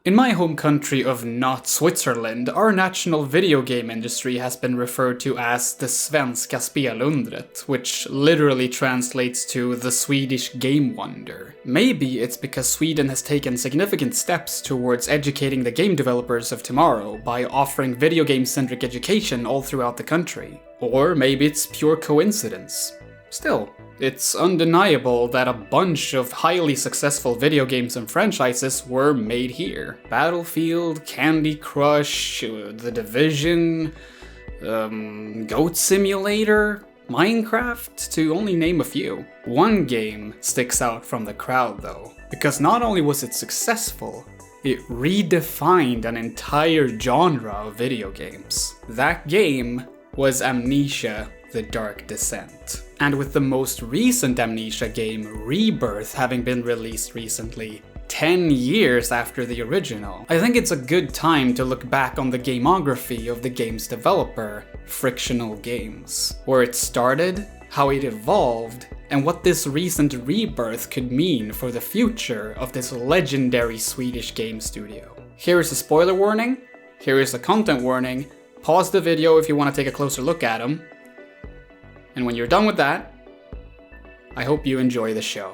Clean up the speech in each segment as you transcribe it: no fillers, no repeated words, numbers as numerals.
In my home country of not Switzerland, our national video game industry has been referred to as the svenska spelundret, which literally translates to the Swedish game wonder. Maybe it's because Sweden has taken significant steps towards educating the game developers of tomorrow by offering video game-centric education all throughout the country. Or maybe it's pure coincidence. Still, it's undeniable that a bunch of highly successful video games and franchises were made here. Battlefield, Candy Crush, The Division, Goat Simulator, Minecraft, to only name a few. One game sticks out from the crowd though, because not only was it successful, it redefined an entire genre of video games. That game was Amnesia: The Dark Descent. And with the most recent Amnesia game, Rebirth, having been released recently, 10 years after the original, I think it's a good time to look back on the gameography of the game's developer, Frictional Games. Where it started, how it evolved, and what this recent Rebirth could mean for the future of this legendary Swedish game studio. Here is a spoiler warning, here is a content warning, pause the video if you want to take a closer look at them. And when you're done with that, I hope you enjoy the show.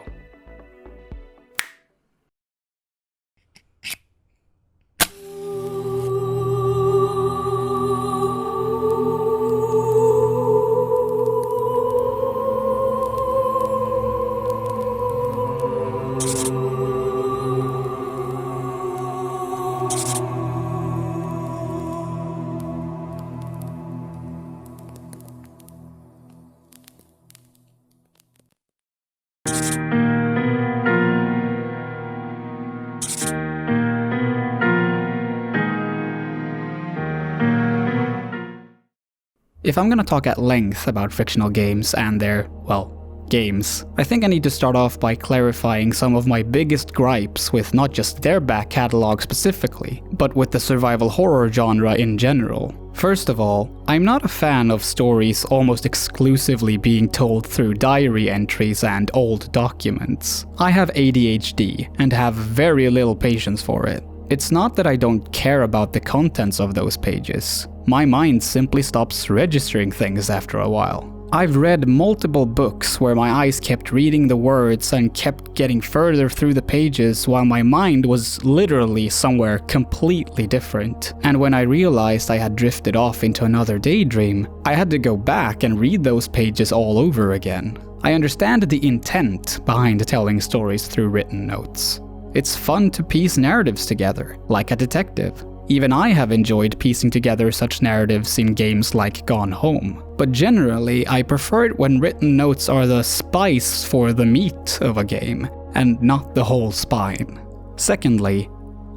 If I'm gonna talk at length about Frictional Games and their, well, games, I think I need to start off by clarifying some of my biggest gripes with not just their back catalog specifically, but with the survival horror genre in general. First of all, I'm not a fan of stories almost exclusively being told through diary entries and old documents. I have ADHD and have very little patience for it. It's not that I don't care about the contents of those pages. My mind simply stops registering things after a while. I've read multiple books where my eyes kept reading the words and kept getting further through the pages while my mind was literally somewhere completely different. And when I realized I had drifted off into another daydream, I had to go back and read those pages all over again. I understand the intent behind telling stories through written notes. It's fun to piece narratives together, like a detective. Even I have enjoyed piecing together such narratives in games like Gone Home. But generally, I prefer it when written notes are the spice for the meat of a game, and not the whole spine. Secondly,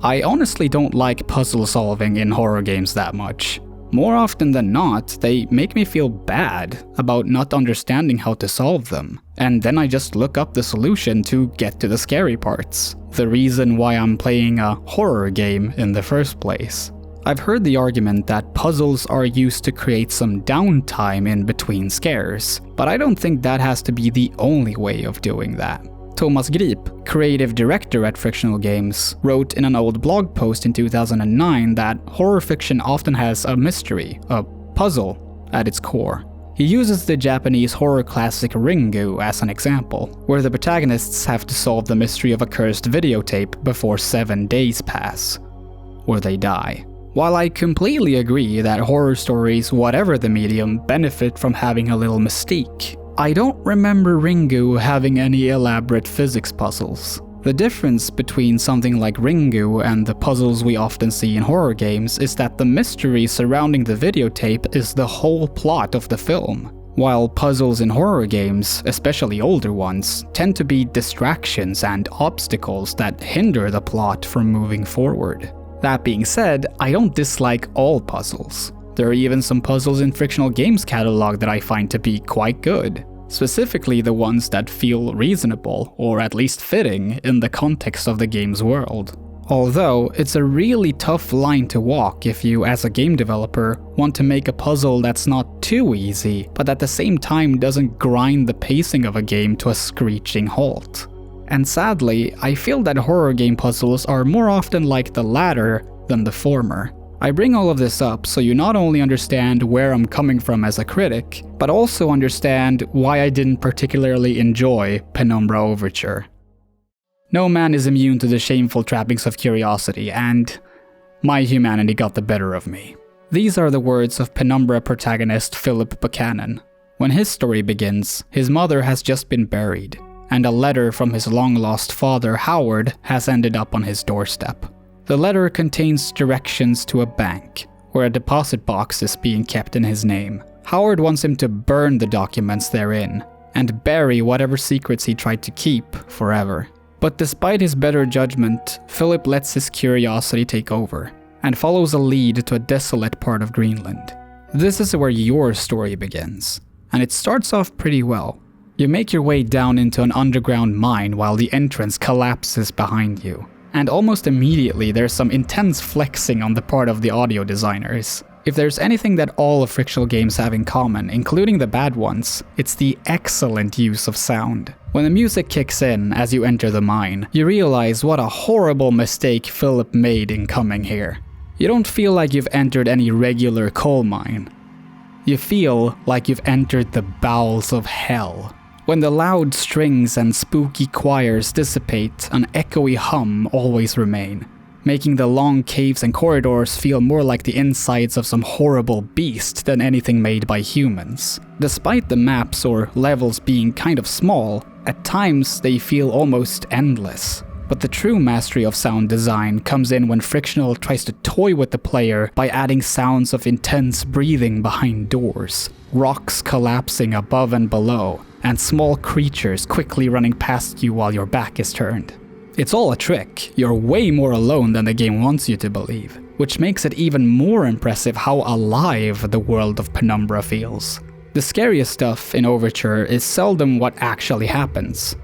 I honestly don't like puzzle solving in horror games that much. More often than not, they make me feel bad about not understanding how to solve them, and then I just look up the solution to get to the scary parts. The reason why I'm playing a horror game in the first place. I've heard the argument that puzzles are used to create some downtime in between scares, but I don't think that has to be the only way of doing that. Thomas Grip, creative director at Frictional Games, wrote in an old blog post in 2009 that horror fiction often has a mystery, a puzzle, at its core. He uses the Japanese horror classic Ringu as an example, where the protagonists have to solve the mystery of a cursed videotape before 7 days pass, or they die. While I completely agree that horror stories, whatever the medium, benefit from having a little mystique, I don't remember Ringu having any elaborate physics puzzles. The difference between something like Ringu and the puzzles we often see in horror games is that the mystery surrounding the videotape is the whole plot of the film, while puzzles in horror games, especially older ones, tend to be distractions and obstacles that hinder the plot from moving forward. That being said, I don't dislike all puzzles. There are even some puzzles in Frictional Games' catalog that I find to be quite good. Specifically the ones that feel reasonable, or at least fitting, in the context of the game's world. Although, it's a really tough line to walk if you, as a game developer, want to make a puzzle that's not too easy, but at the same time doesn't grind the pacing of a game to a screeching halt. And sadly, I feel that horror game puzzles are more often like the latter than the former. I bring all of this up so you not only understand where I'm coming from as a critic, but also understand why I didn't particularly enjoy Penumbra Overture. No man is immune to the shameful trappings of curiosity, and my humanity got the better of me. These are the words of Penumbra protagonist Philip Buchanan. When his story begins, his mother has just been buried, and a letter from his long-lost father, Howard, has ended up on his doorstep. The letter contains directions to a bank, where a deposit box is being kept in his name. Howard wants him to burn the documents therein, and bury whatever secrets he tried to keep forever. But despite his better judgment, Philip lets his curiosity take over, and follows a lead to a desolate part of Greenland. This is where your story begins, and it starts off pretty well. You make your way down into an underground mine while the entrance collapses behind you. And almost immediately there's some intense flexing on the part of the audio designers. If there's anything that all of Frictional Games have in common, including the bad ones, it's the excellent use of sound. When the music kicks in as you enter the mine, you realize what a horrible mistake Philip made in coming here. You don't feel like you've entered any regular coal mine. You feel like you've entered the bowels of hell. When the loud strings and spooky choirs dissipate, an echoey hum always remain, making the long caves and corridors feel more like the insides of some horrible beast than anything made by humans. Despite the maps or levels being kind of small, at times they feel almost endless. But the true mastery of sound design comes in when Frictional tries to toy with the player by adding sounds of intense breathing behind doors, rocks collapsing above and below, and small creatures quickly running past you while your back is turned. It's all a trick. You're way more alone than the game wants you to believe, which makes it even more impressive how alive the world of Penumbra feels. The scariest stuff in Overture is seldom what actually happens,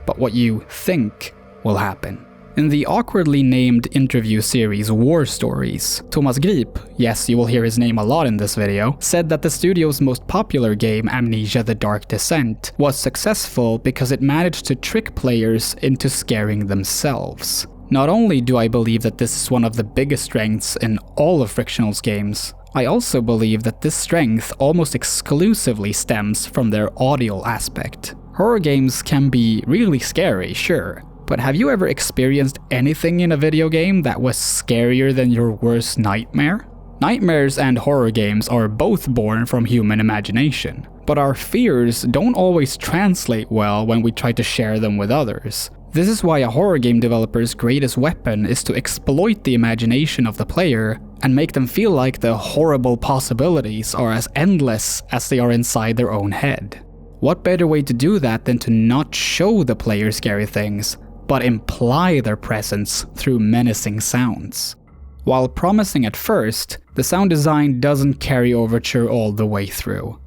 but what you think will happen. In the awkwardly named interview series War Stories, Thomas Grip, yes, you will hear his name a lot in this video, said that the studio's most popular game, Amnesia: The Dark Descent, was successful because it managed to trick players into scaring themselves. Not only do I believe that this is one of the biggest strengths in all of Frictional's games, I also believe that this strength almost exclusively stems from their audio aspect. Horror games can be really scary, sure, but have you ever experienced anything in a video game that was scarier than your worst nightmare? Nightmares and horror games are both born from human imagination, but our fears don't always translate well when we try to share them with others. This is why a horror game developer's greatest weapon is to exploit the imagination of the player and make them feel like the horrible possibilities are as endless as they are inside their own head. What better way to do that than to not show the player scary things, but imply their presence through menacing sounds. While promising at first, the sound design doesn't carry Overture all the way through.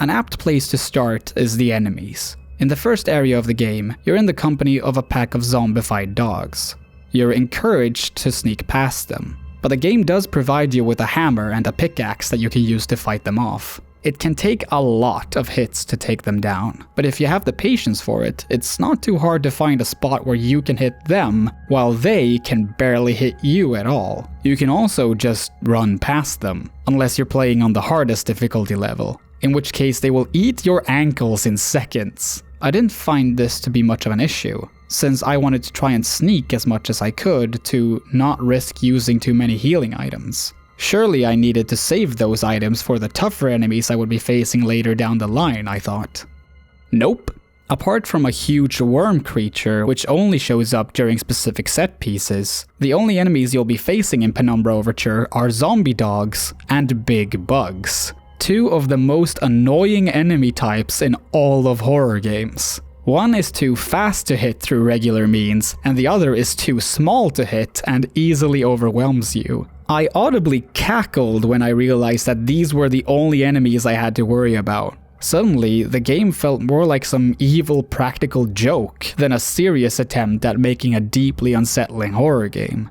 An apt place to start is the enemies. In the first area of the game, you're in the company of a pack of zombified dogs. You're encouraged to sneak past them, but the game does provide you with a hammer and a pickaxe that you can use to fight them off. It can take a lot of hits to take them down, but if you have the patience for it, it's not too hard to find a spot where you can hit them while they can barely hit you at all. You can also just run past them, unless you're playing on the hardest difficulty level, in which case they will eat your ankles in seconds. I didn't find this to be much of an issue, since I wanted to try and sneak as much as I could to not risk using too many healing items. Surely I needed to save those items for the tougher enemies I would be facing later down the line, I thought. Nope. Apart from a huge worm creature, which only shows up during specific set pieces, the only enemies you'll be facing in Penumbra Overture are zombie dogs and big bugs. Two of the most annoying enemy types in all of horror games. One is too fast to hit through regular means, and the other is too small to hit and easily overwhelms you. I audibly cackled when I realized that these were the only enemies I had to worry about. Suddenly, the game felt more like some evil practical joke than a serious attempt at making a deeply unsettling horror game.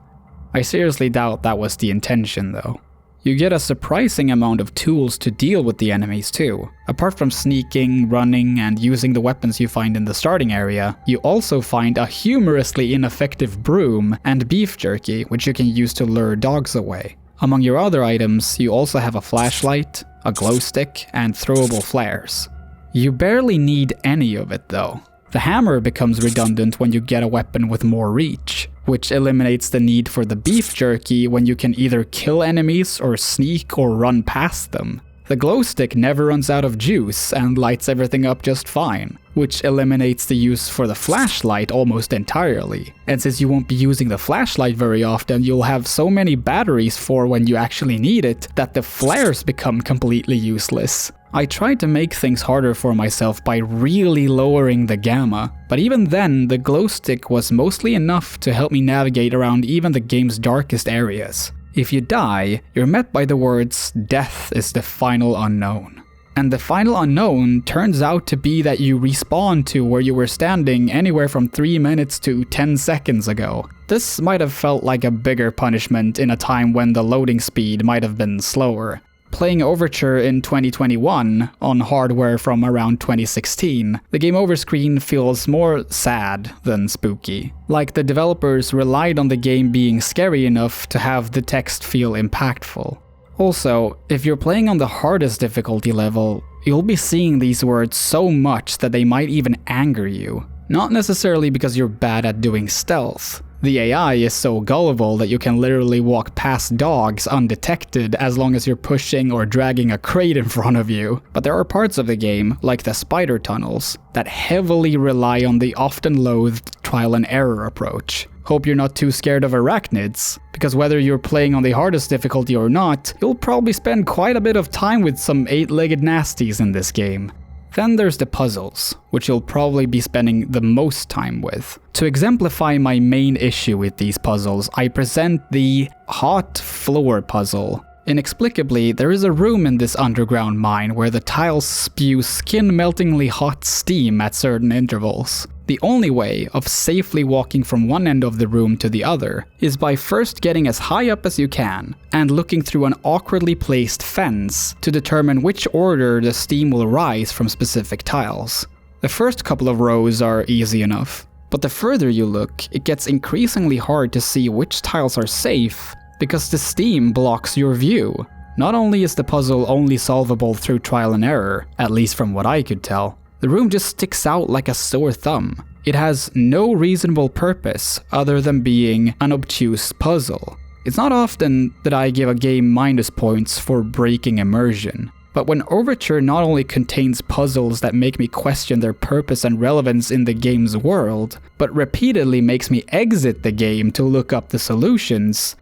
I seriously doubt that was the intention though. You get a surprising amount of tools to deal with the enemies too. Apart from sneaking, running, and using the weapons you find in the starting area, you also find a humorously ineffective broom and beef jerky, which you can use to lure dogs away. Among your other items, you also have a flashlight, a glow stick, and throwable flares. You barely need any of it though. The hammer becomes redundant when you get a weapon with more reach, which eliminates the need for the beef jerky when you can either kill enemies or sneak or run past them. The glow stick never runs out of juice and lights everything up just fine, which eliminates the use for the flashlight almost entirely. And since you won't be using the flashlight very often, you'll have so many batteries for when you actually need it that the flares become completely useless. I tried to make things harder for myself by really lowering the gamma, but even then the glow stick was mostly enough to help me navigate around even the game's darkest areas. If you die, you're met by the words, "Death is the final unknown." And the final unknown turns out to be that you respawn to where you were standing anywhere from 3 minutes to 10 seconds ago. This might have felt like a bigger punishment in a time when the loading speed might have been slower. Playing Overture in 2021 on hardware from around 2016, the game over screen feels more sad than spooky. Like the developers relied on the game being scary enough to have the text feel impactful. Also, if you're playing on the hardest difficulty level, you'll be seeing these words so much that they might even anger you. Not necessarily because you're bad at doing stealth. The AI is so gullible that you can literally walk past dogs undetected as long as you're pushing or dragging a crate in front of you. But there are parts of the game, like the spider tunnels, that heavily rely on the often loathed trial and error approach. Hope you're not too scared of arachnids, because whether you're playing on the hardest difficulty or not, you'll probably spend quite a bit of time with some 8-legged nasties in this game. Then there's the puzzles, which you'll probably be spending the most time with. To exemplify my main issue with these puzzles, I present the hot floor puzzle. Inexplicably, there is a room in this underground mine where the tiles spew skin-meltingly hot steam at certain intervals. The only way of safely walking from one end of the room to the other is by first getting as high up as you can and looking through an awkwardly placed fence to determine which order the steam will rise from specific tiles. The first couple of rows are easy enough, but the further you look, it gets increasingly hard to see which tiles are safe because the steam blocks your view. Not only is the puzzle only solvable through trial and error, at least from what I could tell, the room just sticks out like a sore thumb. It has no reasonable purpose other than being an obtuse puzzle. It's not often that I give a game minus points for breaking immersion, but when Overture not only contains puzzles that make me question their purpose and relevance in the game's world, but repeatedly makes me exit the game to look up the solutions,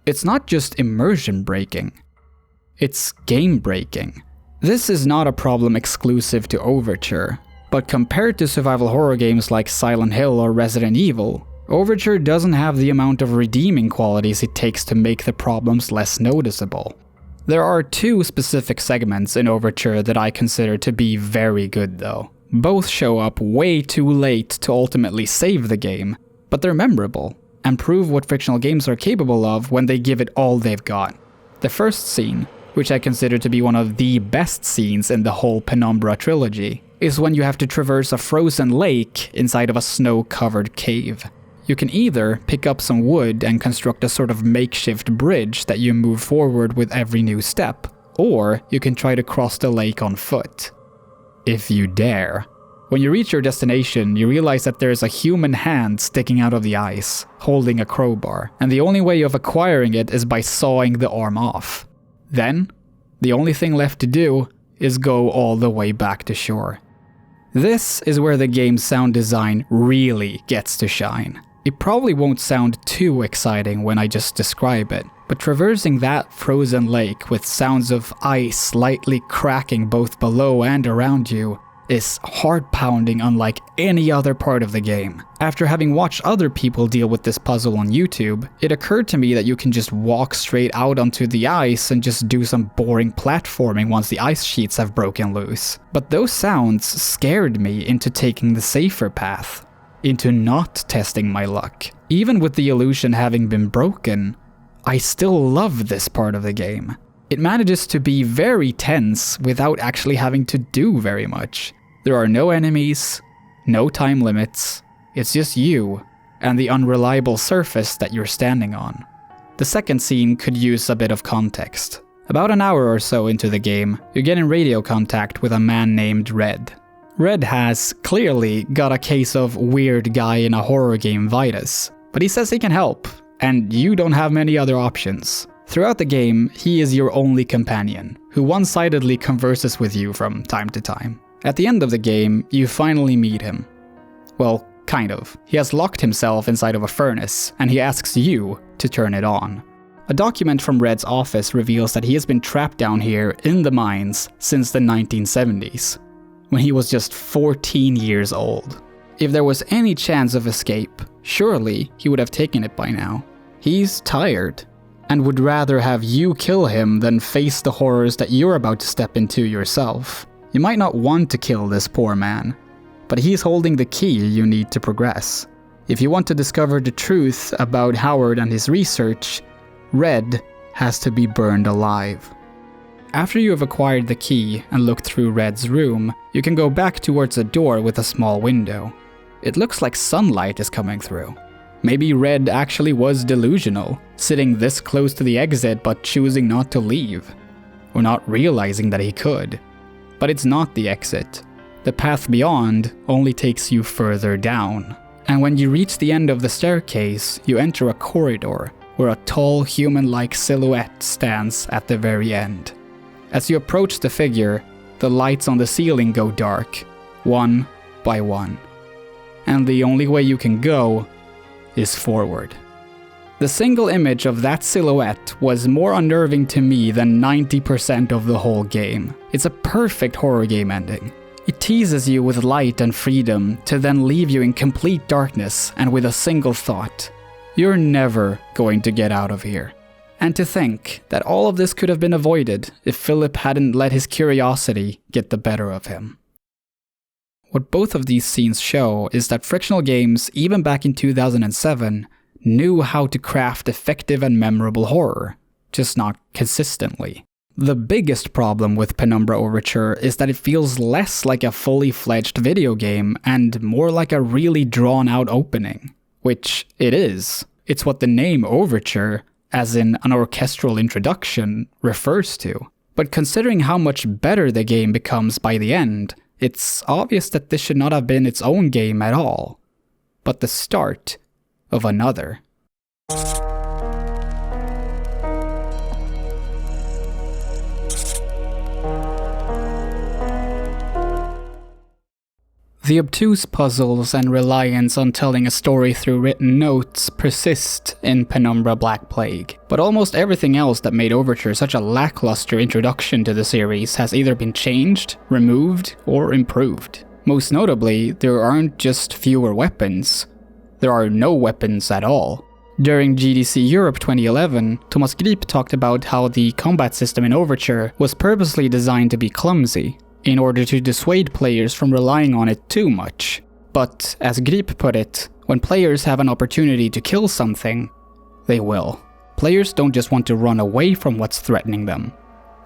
it's not just immersion breaking, it's game breaking. This is not a problem exclusive to Overture, but compared to survival horror games like Silent Hill or Resident Evil, Overture doesn't have the amount of redeeming qualities it takes to make the problems less noticeable. There are two specific segments in Overture that I consider to be very good though. Both show up way too late to ultimately save the game, but they're memorable and prove what Frictional Games are capable of when they give it all they've got. The first scene, which I consider to be one of the best scenes in the whole Penumbra trilogy, is when you have to traverse a frozen lake inside of a snow-covered cave. You can either pick up some wood and construct a sort of makeshift bridge that you move forward with every new step, or you can try to cross the lake on foot. If you dare. When you reach your destination, you realize that there is a human hand sticking out of the ice, holding a crowbar, and the only way of acquiring it is by sawing the arm off. Then, the only thing left to do is go all the way back to shore. This is where the game's sound design really gets to shine. It probably won't sound too exciting when I just describe it, but traversing that frozen lake with sounds of ice slightly cracking both below and around you is heart-pounding unlike any other part of the game. After having watched other people deal with this puzzle on YouTube, it occurred to me that you can just walk straight out onto the ice and just do some boring platforming once the ice sheets have broken loose. But those sounds scared me into taking the safer path, into not testing my luck. Even with the illusion having been broken, I still love this part of the game. It manages to be very tense without actually having to do very much. There are no enemies, no time limits, it's just you and the unreliable surface that you're standing on. The second scene could use a bit of context. About an hour or so into the game, you get in radio contact with a man named Red. Red has clearly got a case of weird guy in a horror game vitis, but he says he can help, and you don't have many other options. Throughout the game, he is your only companion, who one-sidedly converses with you from time to time. At the end of the game, you finally meet him. Well, kind of. He has locked himself inside of a furnace, and he asks you to turn it on. A document from Red's office reveals that he has been trapped down here in the mines since the 1970s, when he was just 14 years old. If there was any chance of escape, surely he would have taken it by now. He's tired, and would rather have you kill him than face the horrors that you're about to step into yourself. You might not want to kill this poor man, but he's holding the key you need to progress. If you want to discover the truth about Howard and his research, Red has to be burned alive. After you have acquired the key and looked through Red's room, you can go back towards a door with a small window. It looks like sunlight is coming through. Maybe Red actually was delusional, sitting this close to the exit but choosing not to leave, or not realizing that he could. But it's not the exit. The path beyond only takes you further down. And when you reach the end of the staircase, you enter a corridor where a tall human-like silhouette stands at the very end. As you approach the figure, the lights on the ceiling go dark, one by one. And the only way you can go is forward. The single image of that silhouette was more unnerving to me than 90% of the whole game. It's a perfect horror game ending. It teases you with light and freedom to then leave you in complete darkness and with a single thought. You're never going to get out of here. And to think that all of this could have been avoided if Philip hadn't let his curiosity get the better of him. What both of these scenes show is that Frictional Games, even back in 2007, knew how to craft effective and memorable horror, just not consistently. The biggest problem with Penumbra Overture is that it feels less like a fully fledged video game and more like a really drawn out opening. Which it is. It's what the name Overture, as in an orchestral introduction, refers to. But considering how much better the game becomes by the end, it's obvious that this should not have been its own game at all, but the start of another. The obtuse puzzles and reliance on telling a story through written notes persist in Penumbra Black Plague, but almost everything else that made Overture such a lackluster introduction to the series has either been changed, removed, or improved. Most notably, there aren't just fewer weapons, there are no weapons at all. During GDC Europe 2011, Thomas Grip talked about how the combat system in Overture was purposely designed to be clumsy, in order to dissuade players from relying on it too much. But, as Grip put it, when players have an opportunity to kill something, they will. Players don't just want to run away from what's threatening them,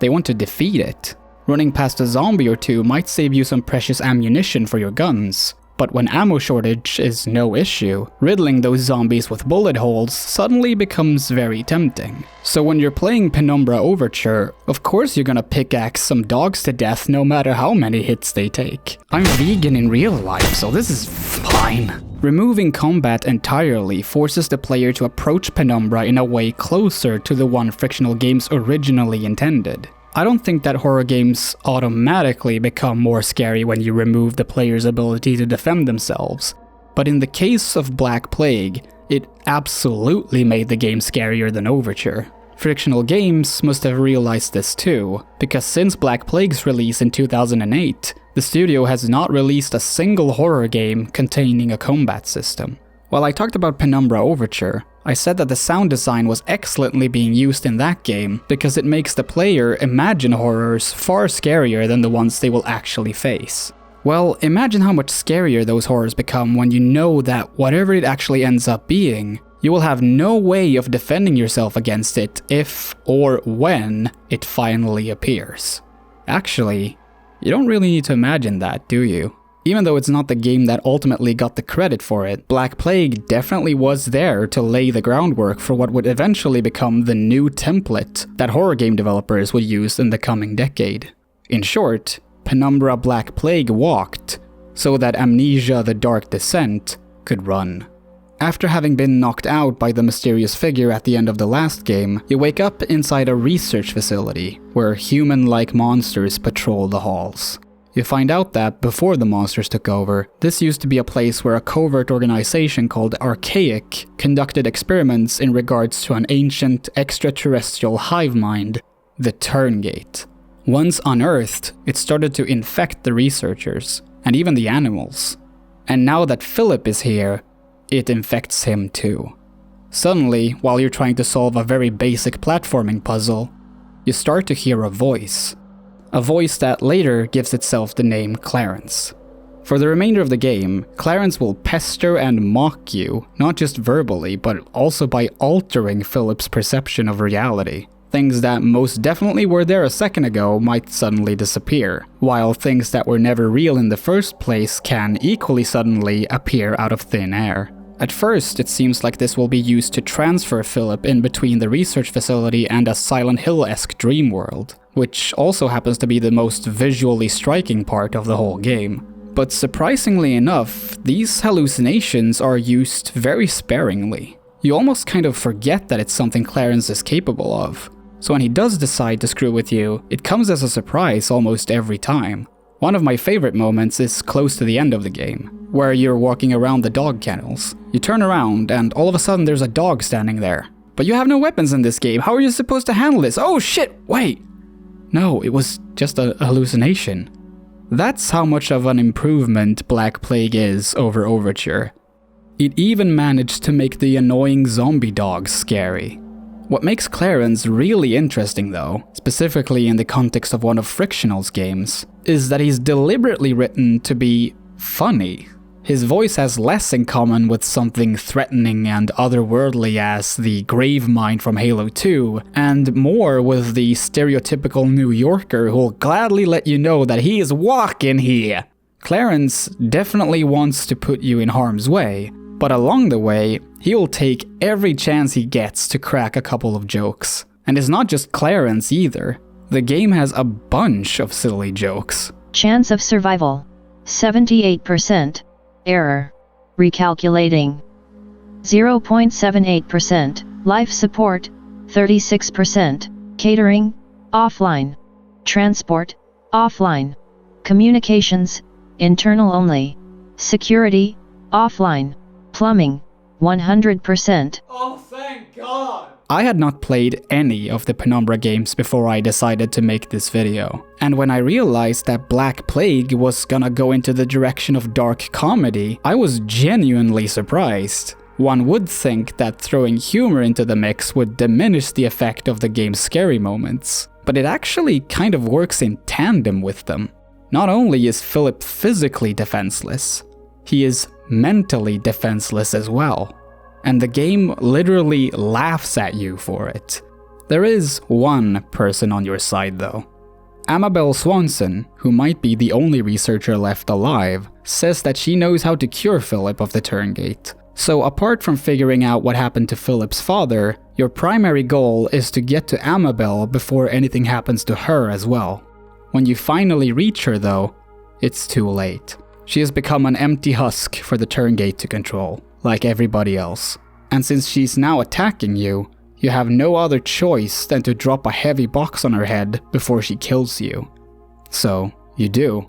they want to defeat it. Running past a zombie or two might save you some precious ammunition for your guns, but when ammo shortage is no issue, riddling those zombies with bullet holes suddenly becomes very tempting. So when you're playing Penumbra Overture, of course you're gonna pickaxe some dogs to death no matter how many hits they take. I'm vegan in real life, so this is fine. Removing combat entirely forces the player to approach Penumbra in a way closer to the one Frictional Games originally intended. I don't think that horror games automatically become more scary when you remove the player's ability to defend themselves, but in the case of Black Plague, it absolutely made the game scarier than Overture. Frictional Games must have realized this too, because since Black Plague's release in 2008, the studio has not released a single horror game containing a combat system. While I talked about Penumbra Overture, I said that the sound design was excellently being used in that game because it makes the player imagine horrors far scarier than the ones they will actually face. Well, imagine how much scarier those horrors become when you know that whatever it actually ends up being, You will have no way of defending yourself against it if or when it finally appears. Actually, you don't really need to imagine that, do you? Even though it's not the game that ultimately got the credit for it, Black Plague definitely was there to lay the groundwork for what would eventually become the new template that horror game developers would use in the coming decade. In short, Penumbra Black Plague walked so that Amnesia The Dark Descent could run. After having been knocked out by the mysterious figure at the end of the last game, you wake up inside a research facility where human-like monsters patrol the halls. You find out that, before the monsters took over, this used to be a place where a covert organization called Archaic conducted experiments in regards to an ancient extraterrestrial hive mind, the Turngate. Once unearthed, it started to infect the researchers, and even the animals. And now that Philip is here, it infects him too. Suddenly, while you're trying to solve a very basic platforming puzzle, you start to hear a voice. A voice that later gives itself the name Clarence. For the remainder of the game, Clarence will pester and mock you, not just verbally, but also by altering Philip's perception of reality. Things that most definitely were there a second ago might suddenly disappear, while things that were never real in the first place can equally suddenly appear out of thin air. At first, it seems like this will be used to transfer Philip in between the research facility and a Silent Hill-esque dream world, which also happens to be the most visually striking part of the whole game. But surprisingly enough, these hallucinations are used very sparingly. You almost kind of forget that it's something Clarence is capable of. So when he does decide to screw with you, it comes as a surprise almost every time. One of my favorite moments is close to the end of the game, where you're walking around the dog kennels. You turn around and all of a sudden there's a dog standing there. But you have no weapons in this game, how are you supposed to handle this? Oh shit, wait! No, it was just a hallucination. That's how much of an improvement Black Plague is over Overture. It even managed to make the annoying zombie dogs scary. What makes Clarence really interesting though, specifically in the context of one of Frictional's games, is that he's deliberately written to be funny. His voice has less in common with something threatening and otherworldly as the Gravemind from Halo 2, and more with the stereotypical New Yorker who'll gladly let you know that he is walking here. Clarence definitely wants to put you in harm's way, but along the way, he'll take every chance he gets to crack a couple of jokes. And it's not just Clarence either. The game has a bunch of silly jokes. Chance of survival, 78%. Error. Recalculating. 0.78%. Life support, 36%. Catering, offline. Transport, offline. Communications, internal only. Security, offline. Plumbing, 100%. Oh, thank God! I had not played any of the Penumbra games before I decided to make this video. And when I realized that Black Plague was gonna go into the direction of dark comedy, I was genuinely surprised. One would think that throwing humor into the mix would diminish the effect of the game's scary moments, but it actually kind of works in tandem with them. Not only is Philip physically defenseless, he is mentally defenseless as well. And the game literally laughs at you for it. There is one person on your side though. Amabel Swanson, who might be the only researcher left alive, says that she knows how to cure Philip of the Turngate. So apart from figuring out what happened to Philip's father, your primary goal is to get to Amabel before anything happens to her as well. When you finally reach her though, it's too late. She has become an empty husk for the Turngate to control, like everybody else. And since she's now attacking you, you have no other choice than to drop a heavy box on her head before she kills you. So, you do.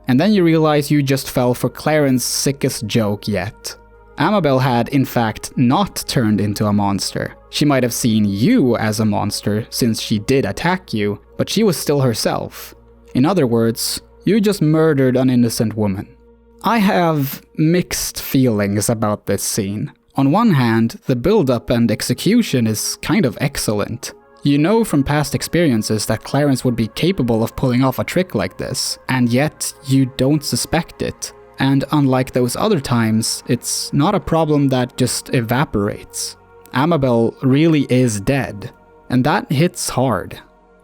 And then you realize you just fell for Clarence's sickest joke yet. Amabel had, in fact, not turned into a monster. She might have seen you as a monster since she did attack you, but she was still herself. In other words, you just murdered an innocent woman. I have mixed feelings about this scene. On one hand, the build-up and execution is kind of excellent. You know from past experiences that Clarence would be capable of pulling off a trick like this, and yet you don't suspect it. And unlike those other times, it's not a problem that just evaporates. Amabel really is dead, and that hits hard.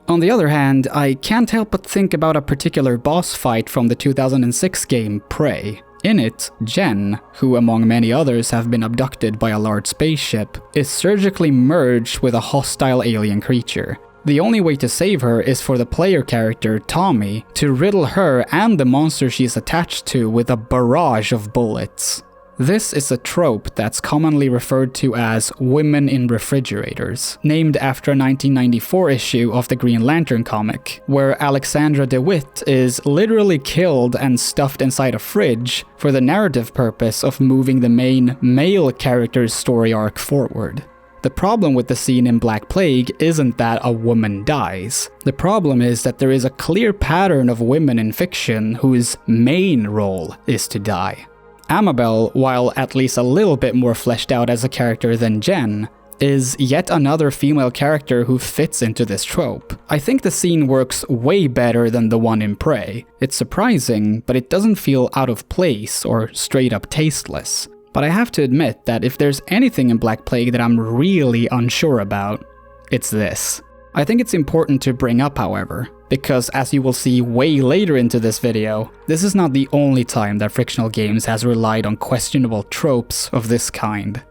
On the other hand, I can't help but think about a particular boss fight from the 2006 game Prey. In it, Jen, who among many others have been abducted by a large spaceship, is surgically merged with a hostile alien creature. The only way to save her is for the player character, Tommy, to riddle her and the monster she's attached to with a barrage of bullets. This is a trope that's commonly referred to as women in refrigerators, named after a 1994 issue of the Green Lantern comic, where Alexandra DeWitt is literally killed and stuffed inside a fridge for the narrative purpose of moving the main male character's story arc forward. The problem with the scene in Black Plague isn't that a woman dies. The problem is that there is a clear pattern of women in fiction whose main role is to die. Amabel, while at least a little bit more fleshed out as a character than Jen, is yet another female character who fits into this trope. I think the scene works way better than the one in Prey. It's surprising, but it doesn't feel out of place or straight up tasteless. But I have to admit that if there's anything in Black Plague that I'm really unsure about, it's this. I think it's important to bring up, however, because as you will see way later into this video, this is not the only time that Frictional Games has relied on questionable tropes of this kind.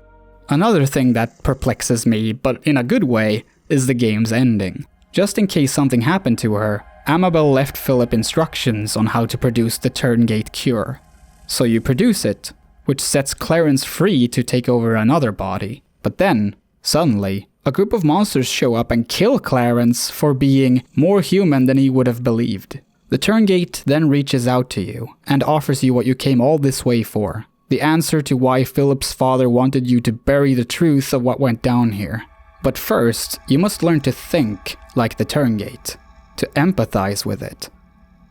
Another thing that perplexes me, but in a good way, is the game's ending. Just in case something happened to her, Amabel left Philip instructions on how to produce the Turngate cure. So you produce it, which sets Clarence free to take over another body. But then, suddenly, a group of monsters show up and kill Clarence for being more human than he would have believed. The Turngate then reaches out to you and offers you what you came all this way for. The answer to why Philip's father wanted you to bury the truth of what went down here. But first, you must learn to think like the Turngate, to empathize with it.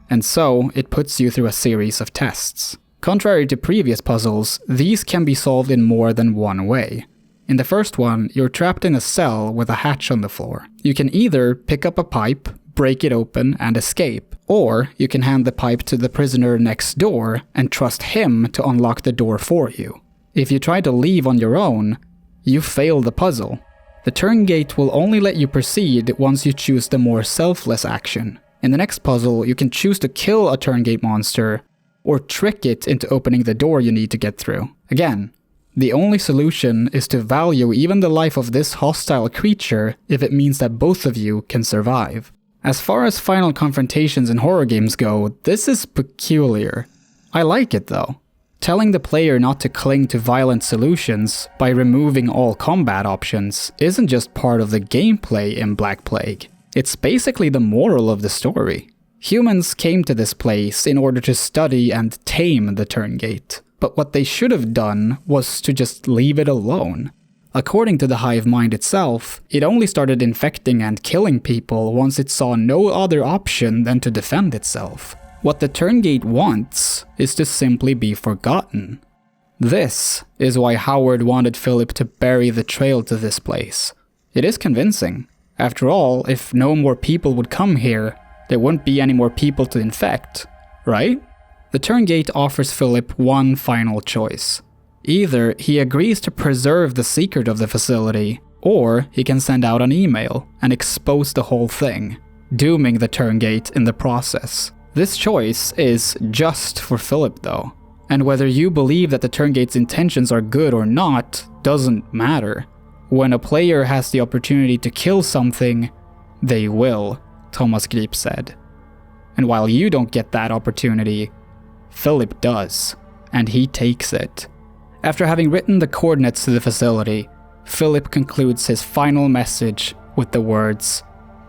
And so, it puts you through a series of tests. Contrary to previous puzzles, these can be solved in more than one way. In the first one, you're trapped in a cell with a hatch on the floor. You can either pick up a pipe, break it open, and escape, or you can hand the pipe to the prisoner next door and trust him to unlock the door for you. If you try to leave on your own, you fail the puzzle. The Turngate will only let you proceed once you choose the more selfless action. In the next puzzle, you can choose to kill a Turngate monster, or trick it into opening the door you need to get through. Again, the only solution is to value even the life of this hostile creature if it means that both of you can survive. As far as final confrontations in horror games go, this is peculiar. I like it though. Telling the player not to cling to violent solutions by removing all combat options isn't just part of the gameplay in Black Plague. It's basically the moral of the story. Humans came to this place in order to study and tame the Turngate. But what they should have done was to just leave it alone. According to the hive mind itself, it only started infecting and killing people once it saw no other option than to defend itself. What the Turngate wants is to simply be forgotten. This is why Howard wanted Philip to bury the trail to this place. It is convincing. After all, if no more people would come here, there wouldn't be any more people to infect, right? The Turngate offers Philip one final choice. Either he agrees to preserve the secret of the facility, or he can send out an email and expose the whole thing, dooming the Turngate in the process. This choice is just for Philip though, and whether you believe that the Turngate's intentions are good or not doesn't matter. When a player has the opportunity to kill something, they will, Thomas Grip said. And while you don't get that opportunity, Philip does, and he takes it. After having written the coordinates to the facility, Philip concludes his final message with the words,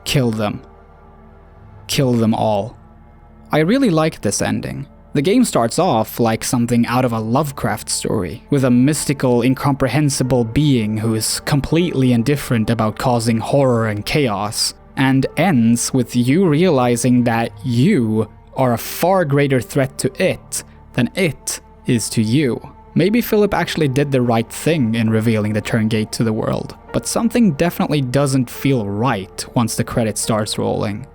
"Kill them. Kill them all." I really like this ending. The game starts off like something out of a Lovecraft story, with a mystical, incomprehensible being who is completely indifferent about causing horror and chaos, and ends with you realizing that you are a far greater threat to it than it is to you. Maybe Philip actually did the right thing in revealing the Turngate to the world, but something definitely doesn't feel right once the credit starts rolling.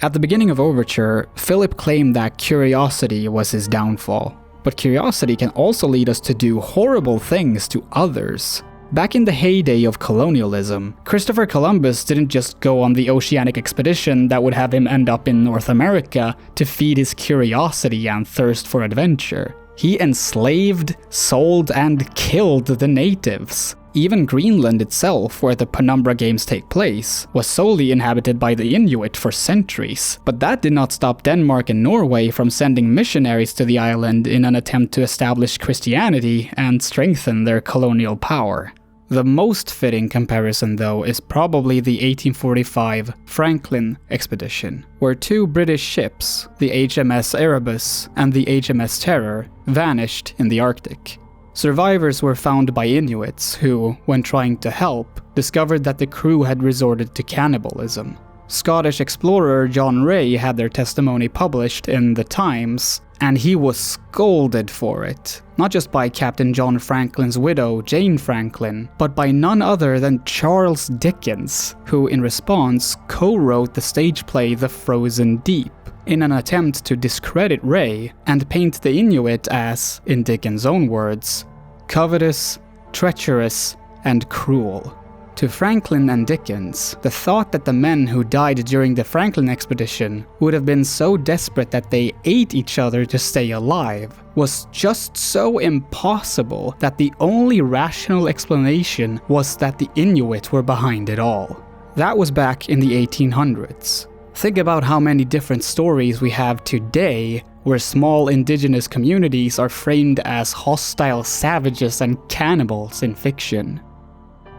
At the beginning of Overture, Philip claimed that curiosity was his downfall, but curiosity can also lead us to do horrible things to others. Back in the heyday of colonialism, Christopher Columbus didn't just go on the oceanic expedition that would have him end up in North America to feed his curiosity and thirst for adventure. He enslaved, sold, and killed the natives. Even Greenland itself, where the Penumbra games take place, was solely inhabited by the Inuit for centuries. But that did not stop Denmark and Norway from sending missionaries to the island in an attempt to establish Christianity and strengthen their colonial power. The most fitting comparison, though, is probably the 1845 Franklin expedition, where two British ships, the HMS Erebus and the HMS Terror, vanished in the Arctic. Survivors were found by Inuits who, when trying to help, discovered that the crew had resorted to cannibalism. Scottish explorer John Ray had their testimony published in The Times, and he was scolded for it, not just by Captain John Franklin's widow, Jane Franklin, but by none other than Charles Dickens, who in response co-wrote the stage play The Frozen Deep, in an attempt to discredit Ray and paint the Inuit as, in Dickens' own words, covetous, treacherous, and cruel. To Franklin and Dickens, the thought that the men who died during the Franklin expedition would have been so desperate that they ate each other to stay alive was just so impossible that the only rational explanation was that the Inuit were behind it all. That was back in the 1800s. Think about how many different stories we have today where small indigenous communities are framed as hostile savages and cannibals in fiction.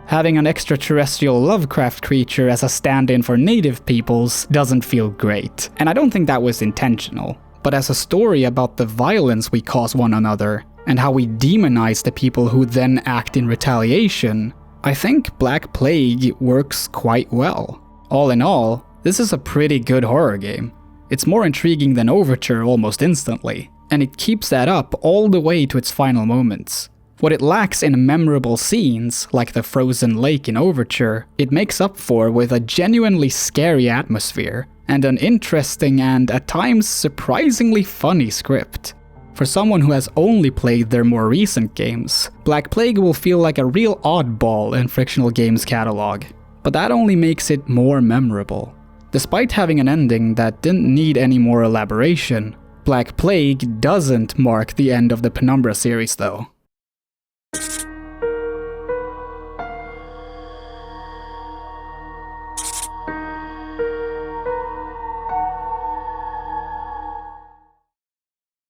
Having an extraterrestrial Lovecraft creature as a stand-in for native peoples doesn't feel great, and I don't think that was intentional. But as a story about the violence we cause one another, and how we demonize the people who then act in retaliation, I think Black Plague works quite well. All in all, this is a pretty good horror game. It's more intriguing than Overture almost instantly, and it keeps that up all the way to its final moments. What it lacks in memorable scenes, like the frozen lake in Overture, it makes up for with a genuinely scary atmosphere, and an interesting and at times surprisingly funny script. For someone who has only played their more recent games, Black Plague will feel like a real oddball in Frictional Games' catalog, but that only makes it more memorable. Despite having an ending that didn't need any more elaboration, Black Plague doesn't mark the end of the Penumbra series though.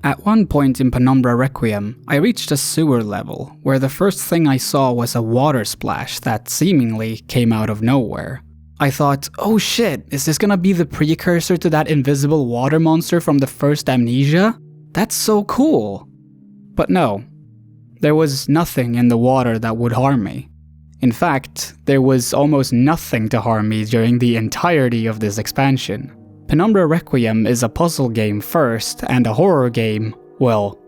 At one point in Penumbra Requiem, I reached a sewer level, where the first thing I saw was a water splash that seemingly came out of nowhere. I thought, oh shit, is this gonna be the precursor to that invisible water monster from the first Amnesia? That's so cool! But no, there was nothing in the water that would harm me. In fact, there was almost nothing to harm me during the entirety of this expansion. Penumbra Requiem is a puzzle game first, and a horror game, well,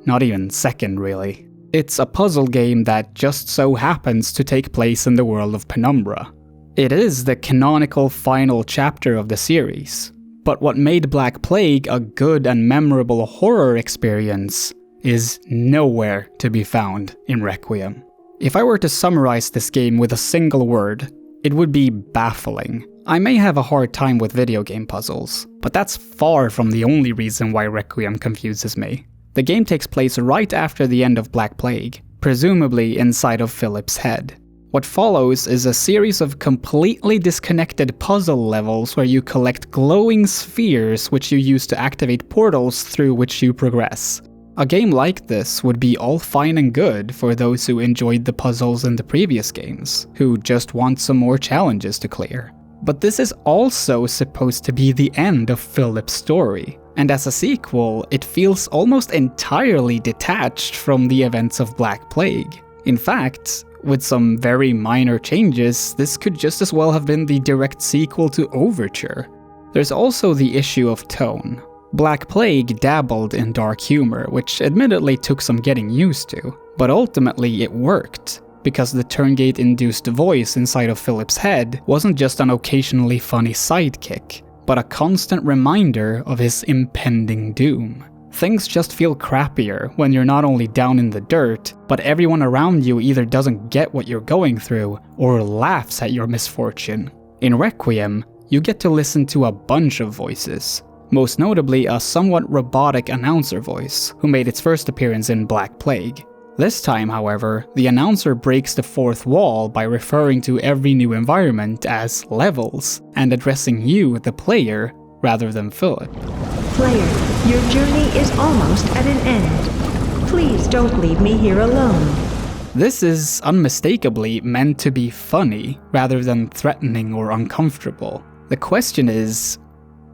not even second really. It's a puzzle game that just so happens to take place in the world of Penumbra. It is the canonical final chapter of the series, but what made Black Plague a good and memorable horror experience is nowhere to be found in Requiem. If I were to summarize this game with a single word, it would be baffling. I may have a hard time with video game puzzles, but that's far from the only reason why Requiem confuses me. The game takes place right after the end of Black Plague, presumably inside of Philip's head. What follows is a series of completely disconnected puzzle levels where you collect glowing spheres which you use to activate portals through which you progress. A game like this would be all fine and good for those who enjoyed the puzzles in the previous games, who just want some more challenges to clear. But this is also supposed to be the end of Philip's story, and as a sequel, it feels almost entirely detached from the events of Black Plague. In fact, with some very minor changes, this could just as well have been the direct sequel to Overture. There's also the issue of tone. Black Plague dabbled in dark humor, which admittedly took some getting used to, but ultimately it worked, because the Turngate-induced voice inside of Philip's head wasn't just an occasionally funny sidekick, but a constant reminder of his impending doom. Things just feel crappier when you're not only down in the dirt, but everyone around you either doesn't get what you're going through or laughs at your misfortune. In Requiem, you get to listen to a bunch of voices, most notably a somewhat robotic announcer voice who made its first appearance in Black Plague. This time, however, the announcer breaks the fourth wall by referring to every new environment as levels and addressing you, the player, rather than Philip. Player, your journey is almost at an end. Please don't leave me here alone. This is unmistakably meant to be funny rather than threatening or uncomfortable. The question is,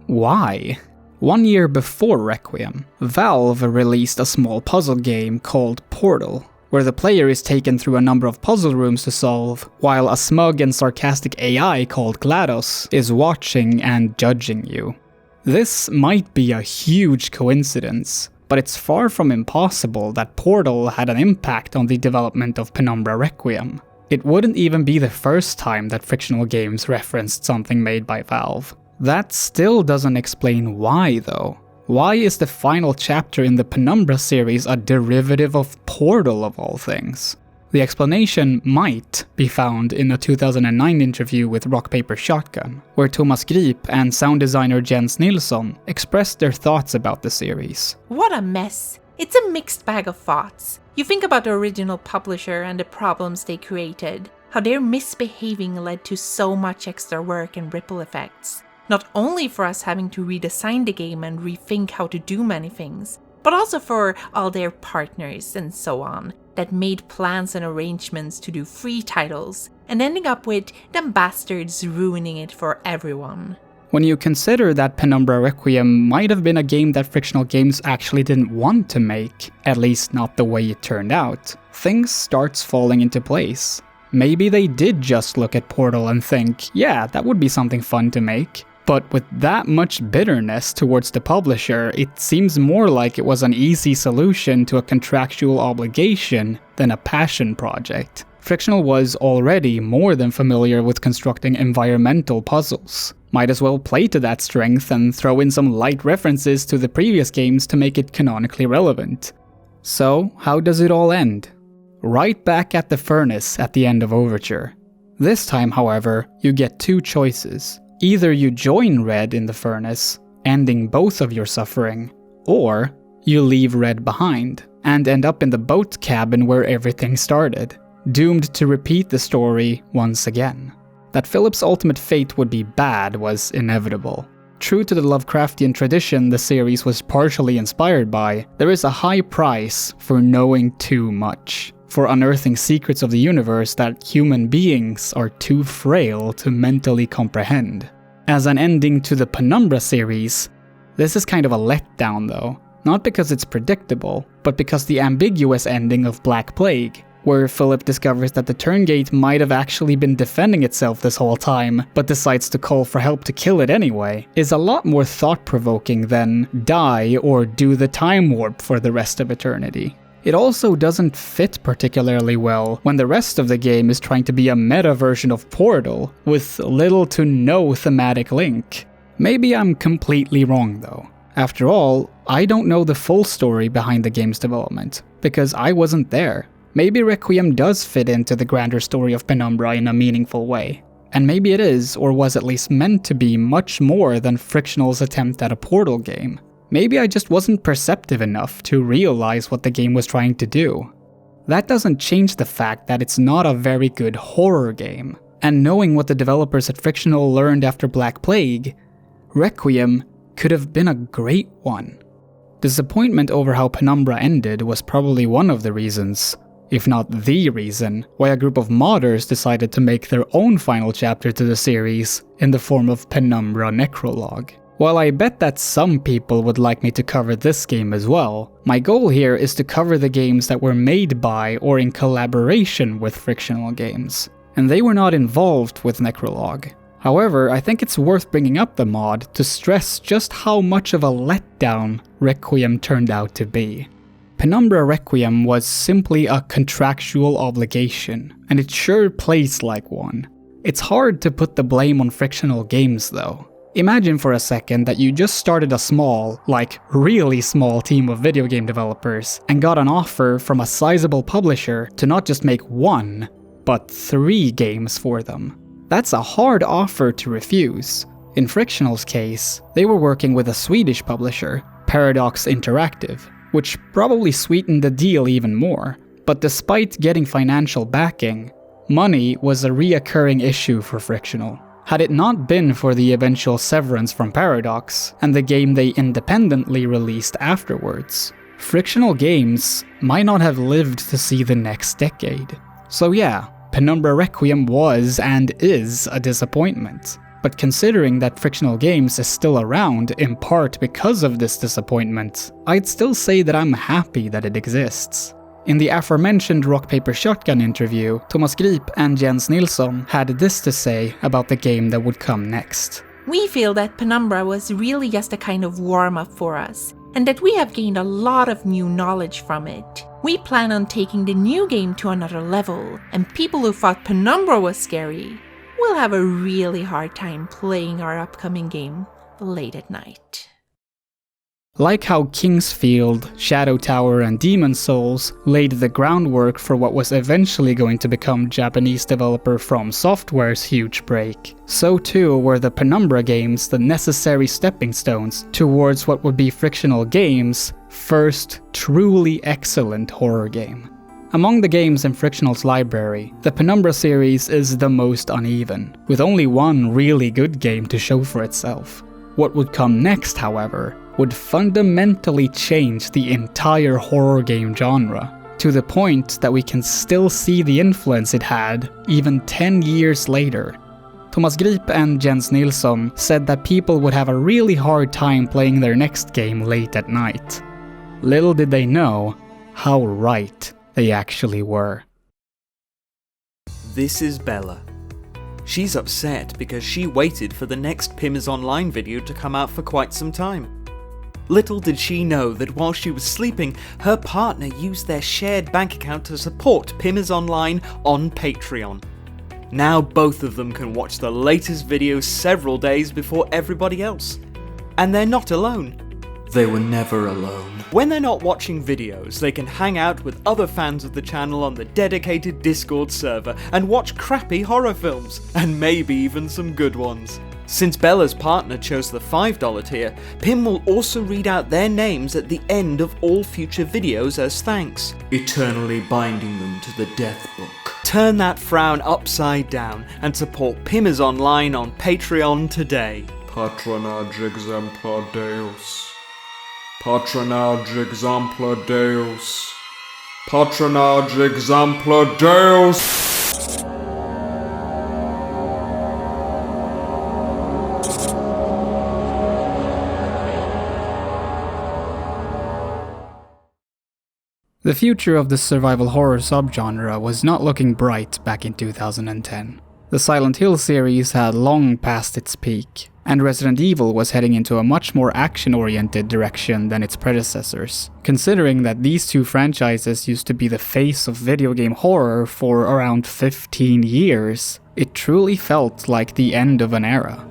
why? 1 year before Requiem, Valve released a small puzzle game called Portal, where the player is taken through a number of puzzle rooms to solve, while a smug and sarcastic AI called GLaDOS is watching and judging you. This might be a huge coincidence, but it's far from impossible that Portal had an impact on the development of Penumbra Requiem. It wouldn't even be the first time that Frictional Games referenced something made by Valve. That still doesn't explain why, though. Why is the final chapter in the Penumbra series a derivative of Portal of all things? The explanation might be found in a 2009 interview with Rock Paper Shotgun, where Thomas Grip and sound designer Jens Nilsson expressed their thoughts about the series. What a mess! It's a mixed bag of thoughts. You think about the original publisher and the problems they created, how their misbehaving led to so much extra work and ripple effects. Not only for us having to redesign the game and rethink how to do many things, but also for all their partners and so on, that made plans and arrangements to do free titles, and ending up with them bastards ruining it for everyone. When you consider that Penumbra Requiem might have been a game that Frictional Games actually didn't want to make, at least not the way it turned out, things starts falling into place. Maybe they did just look at Portal and think, yeah, that would be something fun to make. But with that much bitterness towards the publisher, it seems more like it was an easy solution to a contractual obligation than a passion project. Frictional was already more than familiar with constructing environmental puzzles. Might as well play to that strength and throw in some light references to the previous games to make it canonically relevant. So, how does it all end? Right back at the furnace at the end of Overture. This time, however, you get two choices. Either you join Red in the furnace, ending both of your suffering, or you leave Red behind, and end up in the boat cabin where everything started, doomed to repeat the story once again. That Philip's ultimate fate would be bad was inevitable. True to the Lovecraftian tradition the series was partially inspired by, there is a high price for knowing too much, for unearthing secrets of the universe that human beings are too frail to mentally comprehend. As an ending to the Penumbra series, this is kind of a letdown though, not because it's predictable, but because the ambiguous ending of Black Plague, where Philip discovers that the Turngate might have actually been defending itself this whole time, but decides to call for help to kill it anyway, is a lot more thought-provoking than die or do the time warp for the rest of eternity. It also doesn't fit particularly well when the rest of the game is trying to be a meta version of Portal, with little to no thematic link. Maybe I'm completely wrong though. After all, I don't know the full story behind the game's development, because I wasn't there. Maybe Requiem does fit into the grander story of Penumbra in a meaningful way. And maybe it is, or was at least meant to be, much more than Frictional's attempt at a Portal game. Maybe I just wasn't perceptive enough to realize what the game was trying to do. That doesn't change the fact that it's not a very good horror game. And knowing what the developers at Frictional learned after Black Plague, Requiem could have been a great one. Disappointment over how Penumbra ended was probably one of the reasons, if not the reason, why a group of modders decided to make their own final chapter to the series in the form of Penumbra Necrolog. While I bet that some people would like me to cover this game as well, my goal here is to cover the games that were made by or in collaboration with Frictional Games, and they were not involved with Necrolog. However, I think it's worth bringing up the mod to stress just how much of a letdown Requiem turned out to be. Penumbra Requiem was simply a contractual obligation, and it sure plays like one. It's hard to put the blame on Frictional Games though. Imagine for a second that you just started a small, like really small team of video game developers and got an offer from a sizable publisher to not just make 1, but 3 games for them. That's a hard offer to refuse. In Frictional's case, they were working with a Swedish publisher, Paradox Interactive, which probably sweetened the deal even more. But despite getting financial backing, money was a reoccurring issue for Frictional. Had it not been for the eventual severance from Paradox, and the game they independently released afterwards, Frictional Games might not have lived to see the next decade. So yeah, Penumbra Requiem was and is a disappointment. But considering that Frictional Games is still around in part because of this disappointment, I'd still say that I'm happy that it exists. In the aforementioned Rock Paper Shotgun interview, Thomas Grip and Jens Nilsson had this to say about the game that would come next. We feel that Penumbra was really just a kind of warm-up for us, and that we have gained a lot of new knowledge from it. We plan on taking the new game to another level, and people who thought Penumbra was scary will have a really hard time playing our upcoming game late at night. Like how Kingsfield, Shadow Tower, and Demon's Souls laid the groundwork for what was eventually going to become Japanese developer From Software's huge break, so too were the Penumbra games the necessary stepping stones towards what would be Frictional Games' first truly excellent horror game. Among the games in Frictional's library, the Penumbra series is the most uneven, with only one really good game to show for itself. What would come next, however, would fundamentally change the entire horror game genre, to the point that we can still see the influence it had even 10 years later. Thomas Grip and Jens Nilsson said that people would have a really hard time playing their next game late at night. Little did they know how right they actually were. This is Bella. She's upset because she waited for the next Pim is Online video to come out for quite some time. Little did she know that while she was sleeping, her partner used their shared bank account to support Pim is Online on Patreon. Now both of them can watch the latest video several days before everybody else. And they're not alone. They were never alone. When they're not watching videos, they can hang out with other fans of the channel on the dedicated Discord server and watch crappy horror films, and maybe even some good ones. Since Bella's partner chose the $5 tier, Pim will also read out their names at the end of all future videos as thanks, eternally binding them to the death book. Turn that frown upside down and support Pim is Online on Patreon today. Patronage exemplar Deus. Patronage exemplar Deus. Patronage exemplar Deus. The future of the survival horror subgenre was not looking bright back in 2010. The Silent Hill series had long passed its peak, and Resident Evil was heading into a much more action-oriented direction than its predecessors. Considering that these two franchises used to be the face of video game horror for around 15 years, it truly felt like the end of an era.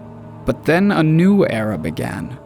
But then a new era began,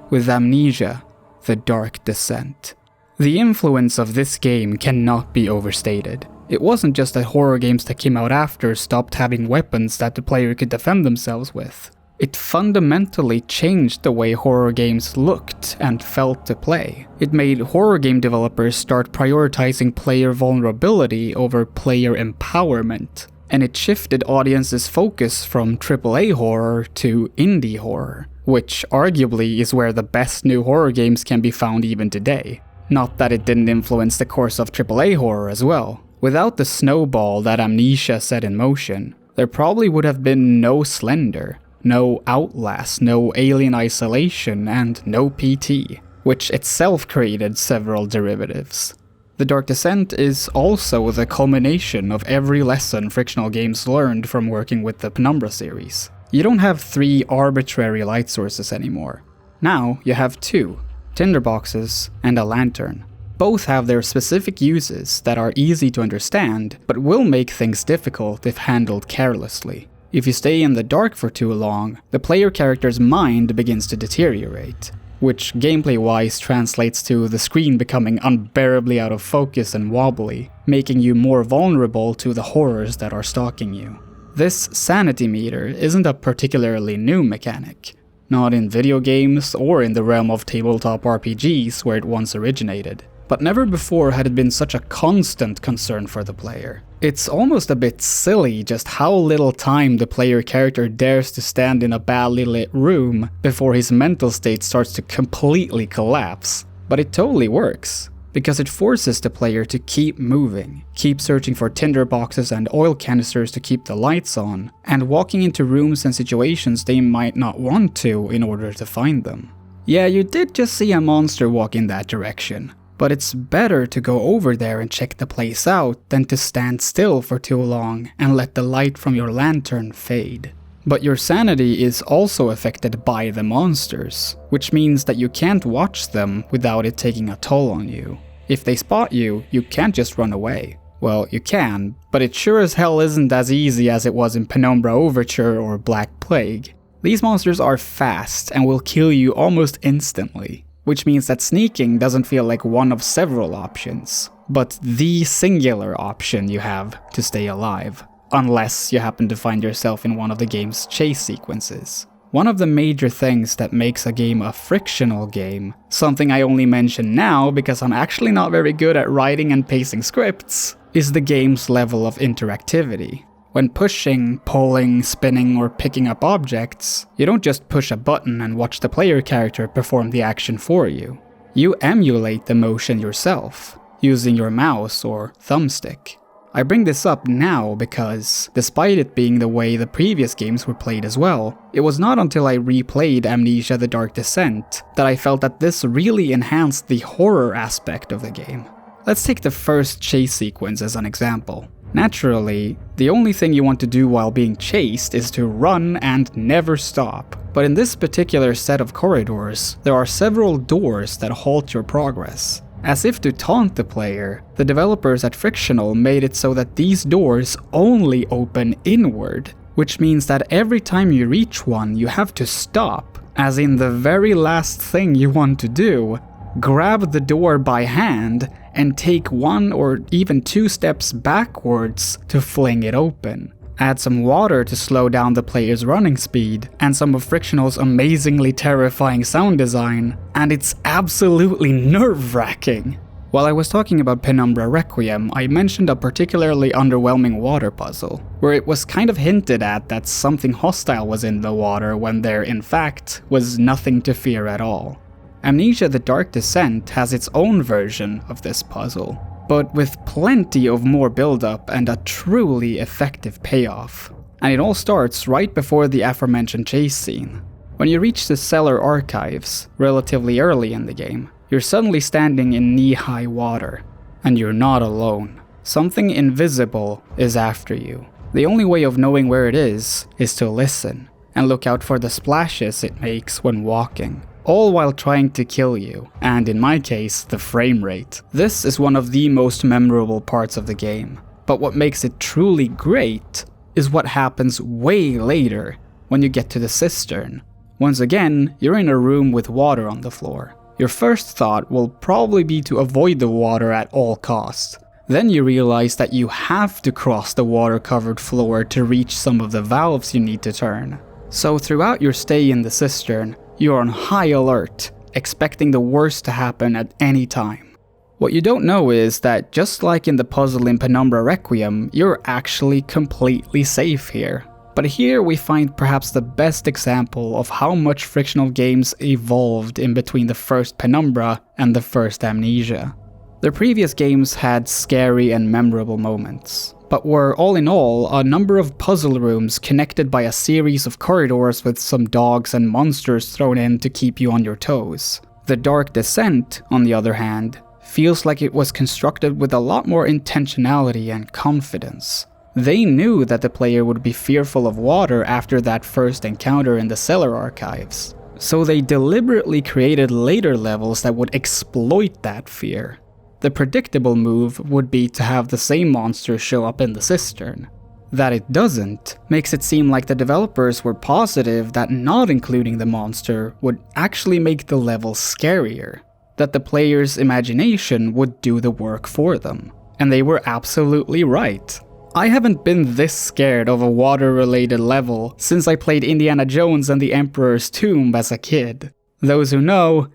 with Amnesia, The Dark Descent. The influence of this game cannot be overstated. It wasn't just that horror games that came out after stopped having weapons that the player could defend themselves with. It fundamentally changed the way horror games looked and felt to play. It made horror game developers start prioritizing player vulnerability over player empowerment. And it shifted audiences' focus from AAA horror to indie horror, which arguably is where the best new horror games can be found even today. Not that it didn't influence the course of AAA horror as well. Without the snowball that Amnesia set in motion, there probably would have been no Slender, no Outlast, no Alien Isolation, and no PT, which itself created several derivatives. The Dark Descent is also the culmination of every lesson Frictional Games learned from working with the Penumbra series. You don't have 3 arbitrary light sources anymore. Now you have 2. Tinderboxes and a lantern. Both have their specific uses that are easy to understand, but will make things difficult if handled carelessly. If you stay in the dark for too long, the player character's mind begins to deteriorate, which gameplay-wise translates to the screen becoming unbearably out of focus and wobbly, making you more vulnerable to the horrors that are stalking you. This sanity meter isn't a particularly new mechanic, not in video games or in the realm of tabletop RPGs where it once originated, but never before had it been such a constant concern for the player. It's almost a bit silly just how little time the player character dares to stand in a badly lit room before his mental state starts to completely collapse. But it totally works, because it forces the player to keep moving, keep searching for tinder boxes and oil canisters to keep the lights on, and walking into rooms and situations they might not want to in order to find them. Yeah, you did just see a monster walk in that direction, but it's better to go over there and check the place out than to stand still for too long and let the light from your lantern fade. But your sanity is also affected by the monsters, which means that you can't watch them without it taking a toll on you. If they spot you, you can't just run away. Well, you can, but it sure as hell isn't as easy as it was in Penumbra Overture or Black Plague. These monsters are fast and will kill you almost instantly, which means that sneaking doesn't feel like one of several options, but the singular option you have to stay alive, unless you happen to find yourself in one of the game's chase sequences. One of the major things that makes a game a frictional game, something I only mention now because I'm actually not very good at writing and pacing scripts, is the game's level of interactivity. When pushing, pulling, spinning, or picking up objects, you don't just push a button and watch the player character perform the action for you. You emulate the motion yourself, using your mouse or thumbstick. I bring this up now because, despite it being the way the previous games were played as well, it was not until I replayed Amnesia: The Dark Descent that I felt that this really enhanced the horror aspect of the game. Let's take the first chase sequence as an example. Naturally, the only thing you want to do while being chased is to run and never stop. But in this particular set of corridors, there are several doors that halt your progress. As if to taunt the player, the developers at Frictional made it so that these doors only open inward, which means that every time you reach one, you have to stop, as in the very last thing you want to do, grab the door by hand and take 1 or even 2 steps backwards to fling it open. Add some water to slow down the player's running speed, and some of Frictional's amazingly terrifying sound design, and it's absolutely nerve-wracking. While I was talking about Penumbra Requiem, I mentioned a particularly underwhelming water puzzle, where it was kind of hinted at that something hostile was in the water when there, in fact, was nothing to fear at all. Amnesia: The Dark Descent has its own version of this puzzle, but with plenty of more build-up and a truly effective payoff. And it all starts right before the aforementioned chase scene. When you reach the cellar archives, relatively early in the game, you're suddenly standing in knee-high water. And you're not alone. Something invisible is after you. The only way of knowing where it is to listen, and look out for the splashes it makes when walking. All while trying to kill you, and in my case, the frame rate. This is one of the most memorable parts of the game, but what makes it truly great is what happens way later when you get to the cistern. Once again, you're in a room with water on the floor. Your first thought will probably be to avoid the water at all costs. Then you realize that you have to cross the water-covered floor to reach some of the valves you need to turn. So throughout your stay in the cistern, you're on high alert, expecting the worst to happen at any time. What you don't know is that just like in the puzzle in Penumbra Requiem, you're actually completely safe here. But here we find perhaps the best example of how much Frictional Games evolved in between the first Penumbra and the first Amnesia. Their previous games had scary and memorable moments, but were all in all a number of puzzle rooms connected by a series of corridors with some dogs and monsters thrown in to keep you on your toes. The Dark Descent, on the other hand, feels like it was constructed with a lot more intentionality and confidence. They knew that the player would be fearful of water after that first encounter in the cellar archives, so they deliberately created later levels that would exploit that fear. The predictable move would be to have the same monster show up in the cistern. That it doesn't makes it seem like the developers were positive that not including the monster would actually make the level scarier, that the player's imagination would do the work for them. And they were absolutely right. I haven't been this scared of a water-related level since I played Indiana Jones and the Emperor's Tomb as a kid. Those who know,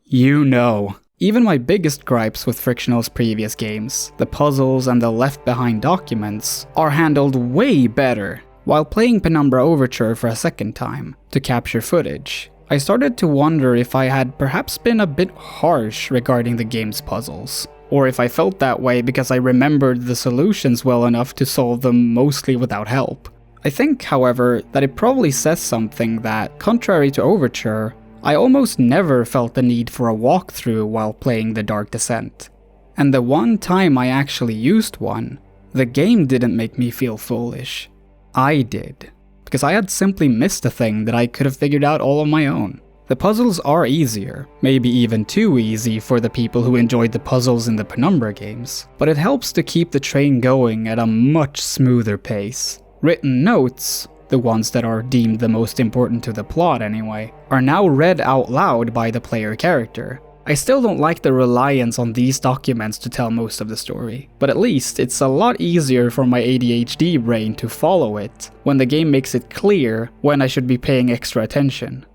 you know. Even my biggest gripes with Frictional's previous games, the puzzles and the left-behind documents, are handled way better. While playing Penumbra Overture for a second time, to capture footage, I started to wonder if I had perhaps been a bit harsh regarding the game's puzzles. Or if I felt that way because I remembered the solutions well enough to solve them mostly without help. I think, however, that it probably says something that, contrary to Overture, I almost never felt the need for a walkthrough while playing The Dark Descent. And the one time I actually used one, the game didn't make me feel foolish. I did. Because I had simply missed a thing that I could have figured out all on my own. The puzzles are easier, maybe even too easy for the people who enjoyed the puzzles in the Penumbra games, but it helps to keep the train going at a much smoother pace. Written notes, the ones that are deemed the most important to the plot anyway, are now read out loud by the player character. I still don't like the reliance on these documents to tell most of the story, but at least it's a lot easier for my ADHD brain to follow it when the game makes it clear when I should be paying extra attention.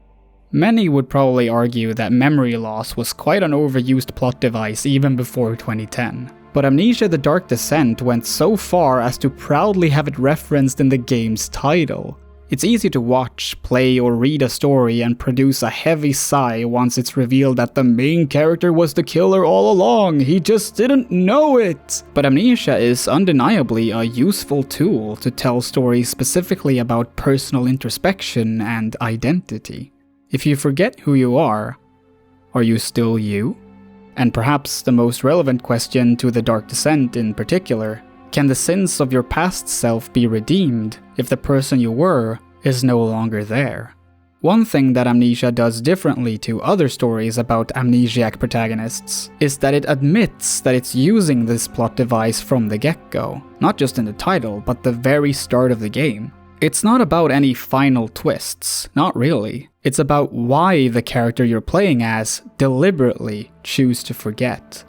Many would probably argue that memory loss was quite an overused plot device even before 2010. But Amnesia: The Dark Descent went so far as to proudly have it referenced in the game's title. It's easy to watch, play, or read a story and produce a heavy sigh once it's revealed that the main character was the killer all along, he just didn't know it! But Amnesia is undeniably a useful tool to tell stories specifically about personal introspection and identity. If you forget who you are you still you? And perhaps the most relevant question to The Dark Descent in particular, can the sins of your past self be redeemed if the person you were is no longer there? One thing that Amnesia does differently to other stories about amnesiac protagonists is that it admits that it's using this plot device from the get-go, not just in the title, but the very start of the game. It's not about any final twists, not really. It's about why the character you're playing as deliberately choose to forget.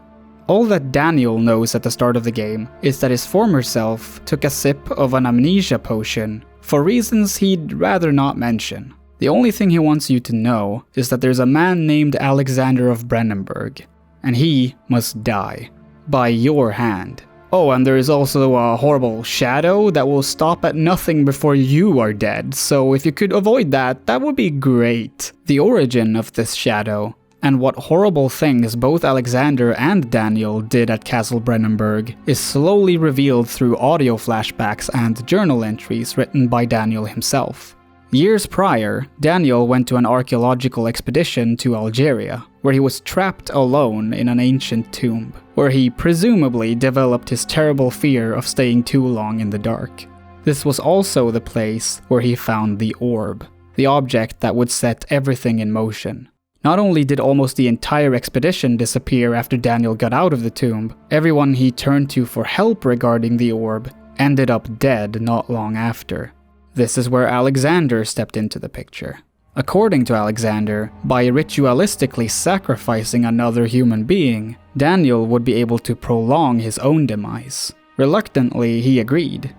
All that Daniel knows at the start of the game is that his former self took a sip of an amnesia potion for reasons he'd rather not mention. The only thing he wants you to know is that there's a man named Alexander of Brennenburg, and he must die. By your hand. Oh, and there is also a horrible shadow that will stop at nothing before you are dead, so if you could avoid that, that would be great. The origin of this shadow, and what horrible things both Alexander and Daniel did at Castle Brennenburg, is slowly revealed through audio flashbacks and journal entries written by Daniel himself. Years prior, Daniel went to an archaeological expedition to Algeria, where he was trapped alone in an ancient tomb, where he presumably developed his terrible fear of staying too long in the dark. This was also the place where he found the orb, the object that would set everything in motion. Not only did almost the entire expedition disappear after Daniel got out of the tomb, everyone he turned to for help regarding the orb ended up dead not long after. This is where Alexander stepped into the picture. According to Alexander, by ritualistically sacrificing another human being, Daniel would be able to prolong his own demise. Reluctantly, he agreed.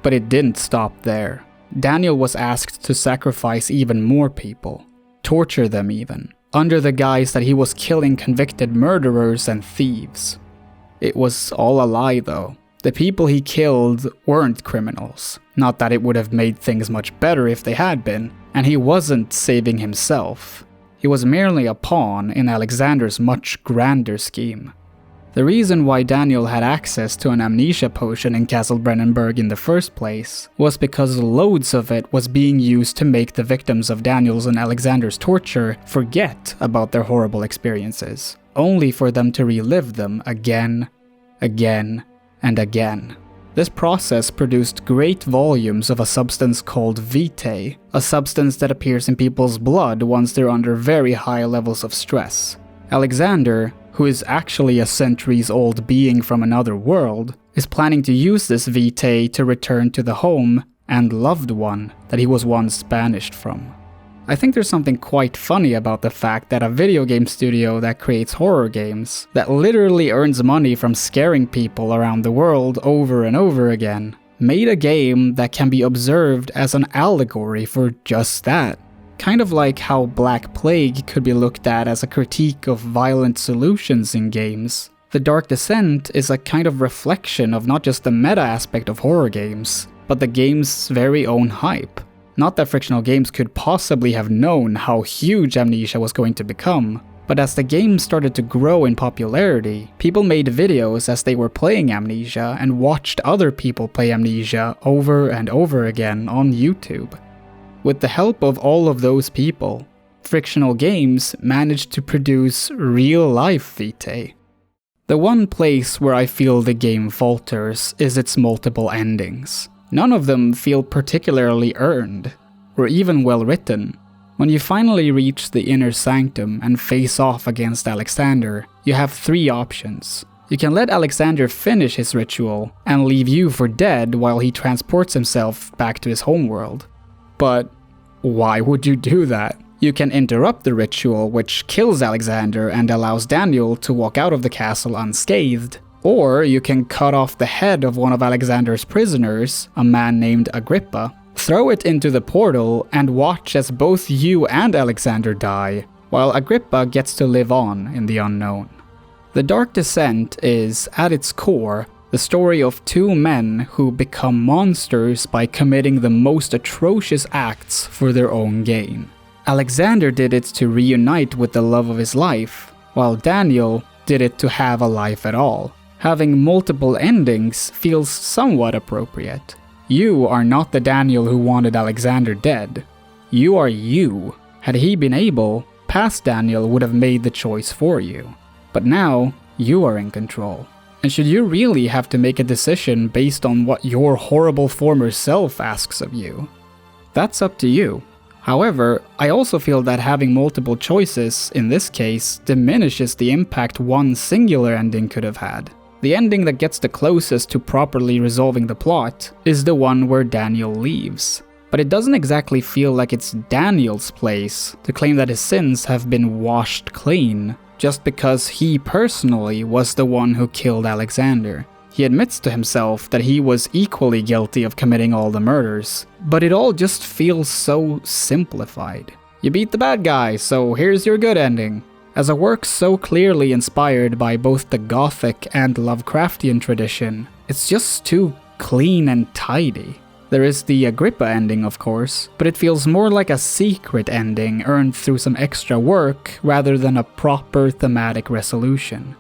But it didn't stop there. Daniel was asked to sacrifice even more people, torture them even, under the guise that he was killing convicted murderers and thieves. It was all a lie though. The people he killed weren't criminals. Not that it would have made things much better if they had been, and he wasn't saving himself. He was merely a pawn in Alexander's much grander scheme. The reason why Daniel had access to an amnesia potion in Castle Brennenburg in the first place was because loads of it was being used to make the victims of Daniel's and Alexander's torture forget about their horrible experiences, only for them to relive them again, and again. This process produced great volumes of a substance called vitae, a substance that appears in people's blood once they're under very high levels of stress. Alexander, who is actually a centuries-old being from another world, is planning to use this vitae to return to the home and loved one that he was once banished from. I think there's something quite funny about the fact that a video game studio that creates horror games, that literally earns money from scaring people around the world over and over again, made a game that can be observed as an allegory for just that. Kind of like how Black Plague could be looked at as a critique of violent solutions in games. The Dark Descent is a kind of reflection of not just the meta aspect of horror games, but the game's very own hype. Not that Frictional Games could possibly have known how huge Amnesia was going to become, but as the game started to grow in popularity, people made videos as they were playing Amnesia and watched other people play Amnesia over and over again on YouTube. With the help of all of those people, Frictional Games managed to produce real-life vitae. The one place where I feel the game falters is its multiple endings. None of them feel particularly earned, or even well written. When you finally reach the inner sanctum and face off against Alexander, you have three options. You can let Alexander finish his ritual and leave you for dead while he transports himself back to his homeworld. But why would you do that? You can interrupt the ritual, which kills Alexander and allows Daniel to walk out of the castle unscathed. Or you can cut off the head of one of Alexander's prisoners, a man named Agrippa, throw it into the portal and watch as both you and Alexander die, while Agrippa gets to live on in the unknown. The Dark Descent is, at its core, the story of two men who become monsters by committing the most atrocious acts for their own gain. Alexander did it to reunite with the love of his life, while Daniel did it to have a life at all. Having multiple endings feels somewhat appropriate. You are not the Daniel who wanted Alexander dead. You are you. Had he been able, past Daniel would have made the choice for you. But now, you are in control. And should you really have to make a decision based on what your horrible former self asks of you? That's up to you. However, I also feel that having multiple choices, in this case, diminishes the impact one singular ending could have had. The ending that gets the closest to properly resolving the plot is the one where Daniel leaves. But it doesn't exactly feel like it's Daniel's place to claim that his sins have been washed clean, just because he personally was the one who killed Alexander. He admits to himself that he was equally guilty of committing all the murders, but it all just feels so simplified. You beat the bad guy, so here's your good ending. As a work so clearly inspired by both the Gothic and Lovecraftian tradition, it's just too clean and tidy. There is the Agrippa ending, of course, but it feels more like a secret ending earned through some extra work rather than a proper thematic resolution.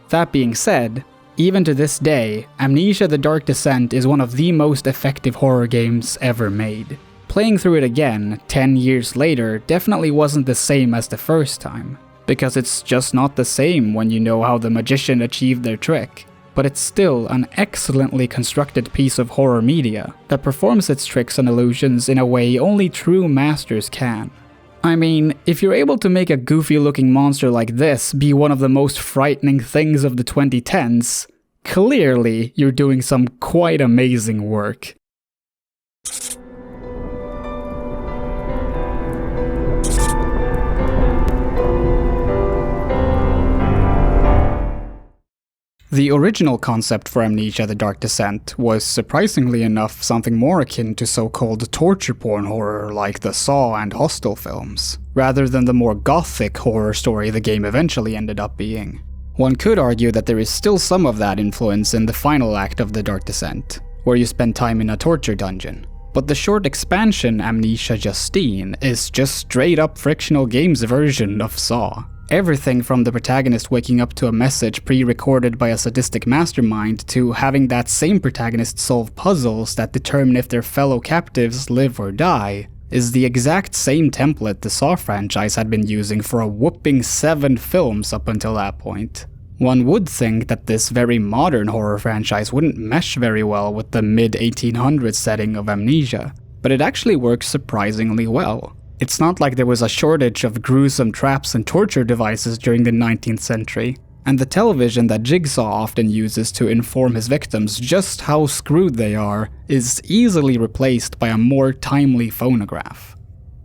That being said, even to this day, Amnesia: The Dark Descent is one of the most effective horror games ever made. Playing through it again, 10 years later, definitely wasn't the same as the first time, because it's just not the same when you know how the magician achieved their trick. But it's still an excellently constructed piece of horror media that performs its tricks and illusions in a way only true masters can. I mean, if you're able to make a goofy-looking monster like this be one of the most frightening things of the 2010s, clearly you're doing some quite amazing work. The original concept for Amnesia: The Dark Descent was, surprisingly enough, something more akin to so-called torture porn horror like the Saw and Hostel films, rather than the more gothic horror story the game eventually ended up being. One could argue that there is still some of that influence in the final act of The Dark Descent, where you spend time in a torture dungeon. But the short expansion Amnesia Justine is just straight up Frictional Games' version of Saw. Everything from the protagonist waking up to a message pre-recorded by a sadistic mastermind to having that same protagonist solve puzzles that determine if their fellow captives live or die is the exact same template the Saw franchise had been using for a whopping 7 films up until that point. One would think that this very modern horror franchise wouldn't mesh very well with the mid-1800s setting of Amnesia, but it actually works surprisingly well. It's not like there was a shortage of gruesome traps and torture devices during the 19th century. and the television that Jigsaw often uses to inform his victims just how screwed they are is easily replaced by a more timely phonograph.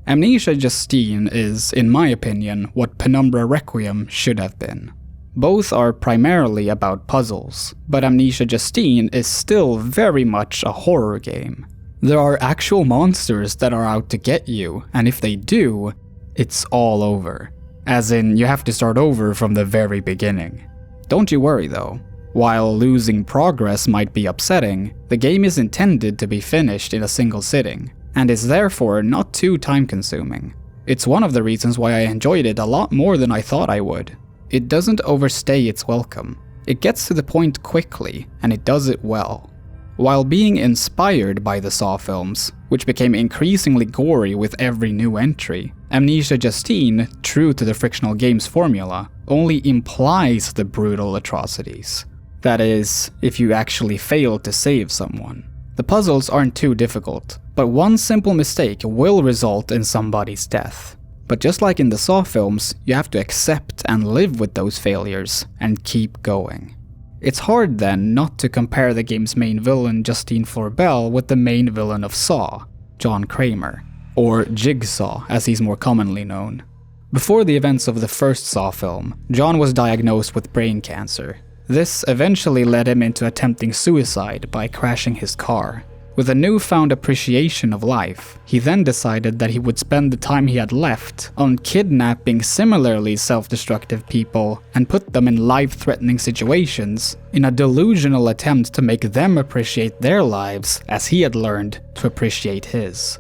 Amnesia Justine is, in my opinion, what Penumbra Requiem should have been. Both are primarily about puzzles, but Amnesia Justine is still very much a horror game. There are actual monsters that are out to get you, and if they do, it's all over. As in, you have to start over from the very beginning. Don't you worry though. While losing progress might be upsetting, the game is intended to be finished in a single sitting, and is therefore not too time-consuming. It's one of the reasons why I enjoyed it a lot more than I thought I would. It doesn't overstay its welcome. It gets to the point quickly, and it does it well. While being inspired by the Saw films, which became increasingly gory with every new entry, Amnesia Justine, true to the Frictional Games formula, only implies the brutal atrocities. That is, if you actually fail to save someone. The puzzles aren't too difficult, but one simple mistake will result in somebody's death. But just like in the Saw films, you have to accept and live with those failures and keep going. It's hard then not to compare the game's main villain Justine Florbell with the main villain of Saw, John Kramer, or Jigsaw as he's more commonly known. Before the events of the first Saw film, John was diagnosed with brain cancer. This eventually led him into attempting suicide by crashing his car. With a newfound appreciation of life, he then decided that he would spend the time he had left on kidnapping similarly self-destructive people and put them in life-threatening situations in a delusional attempt to make them appreciate their lives as he had learned to appreciate his.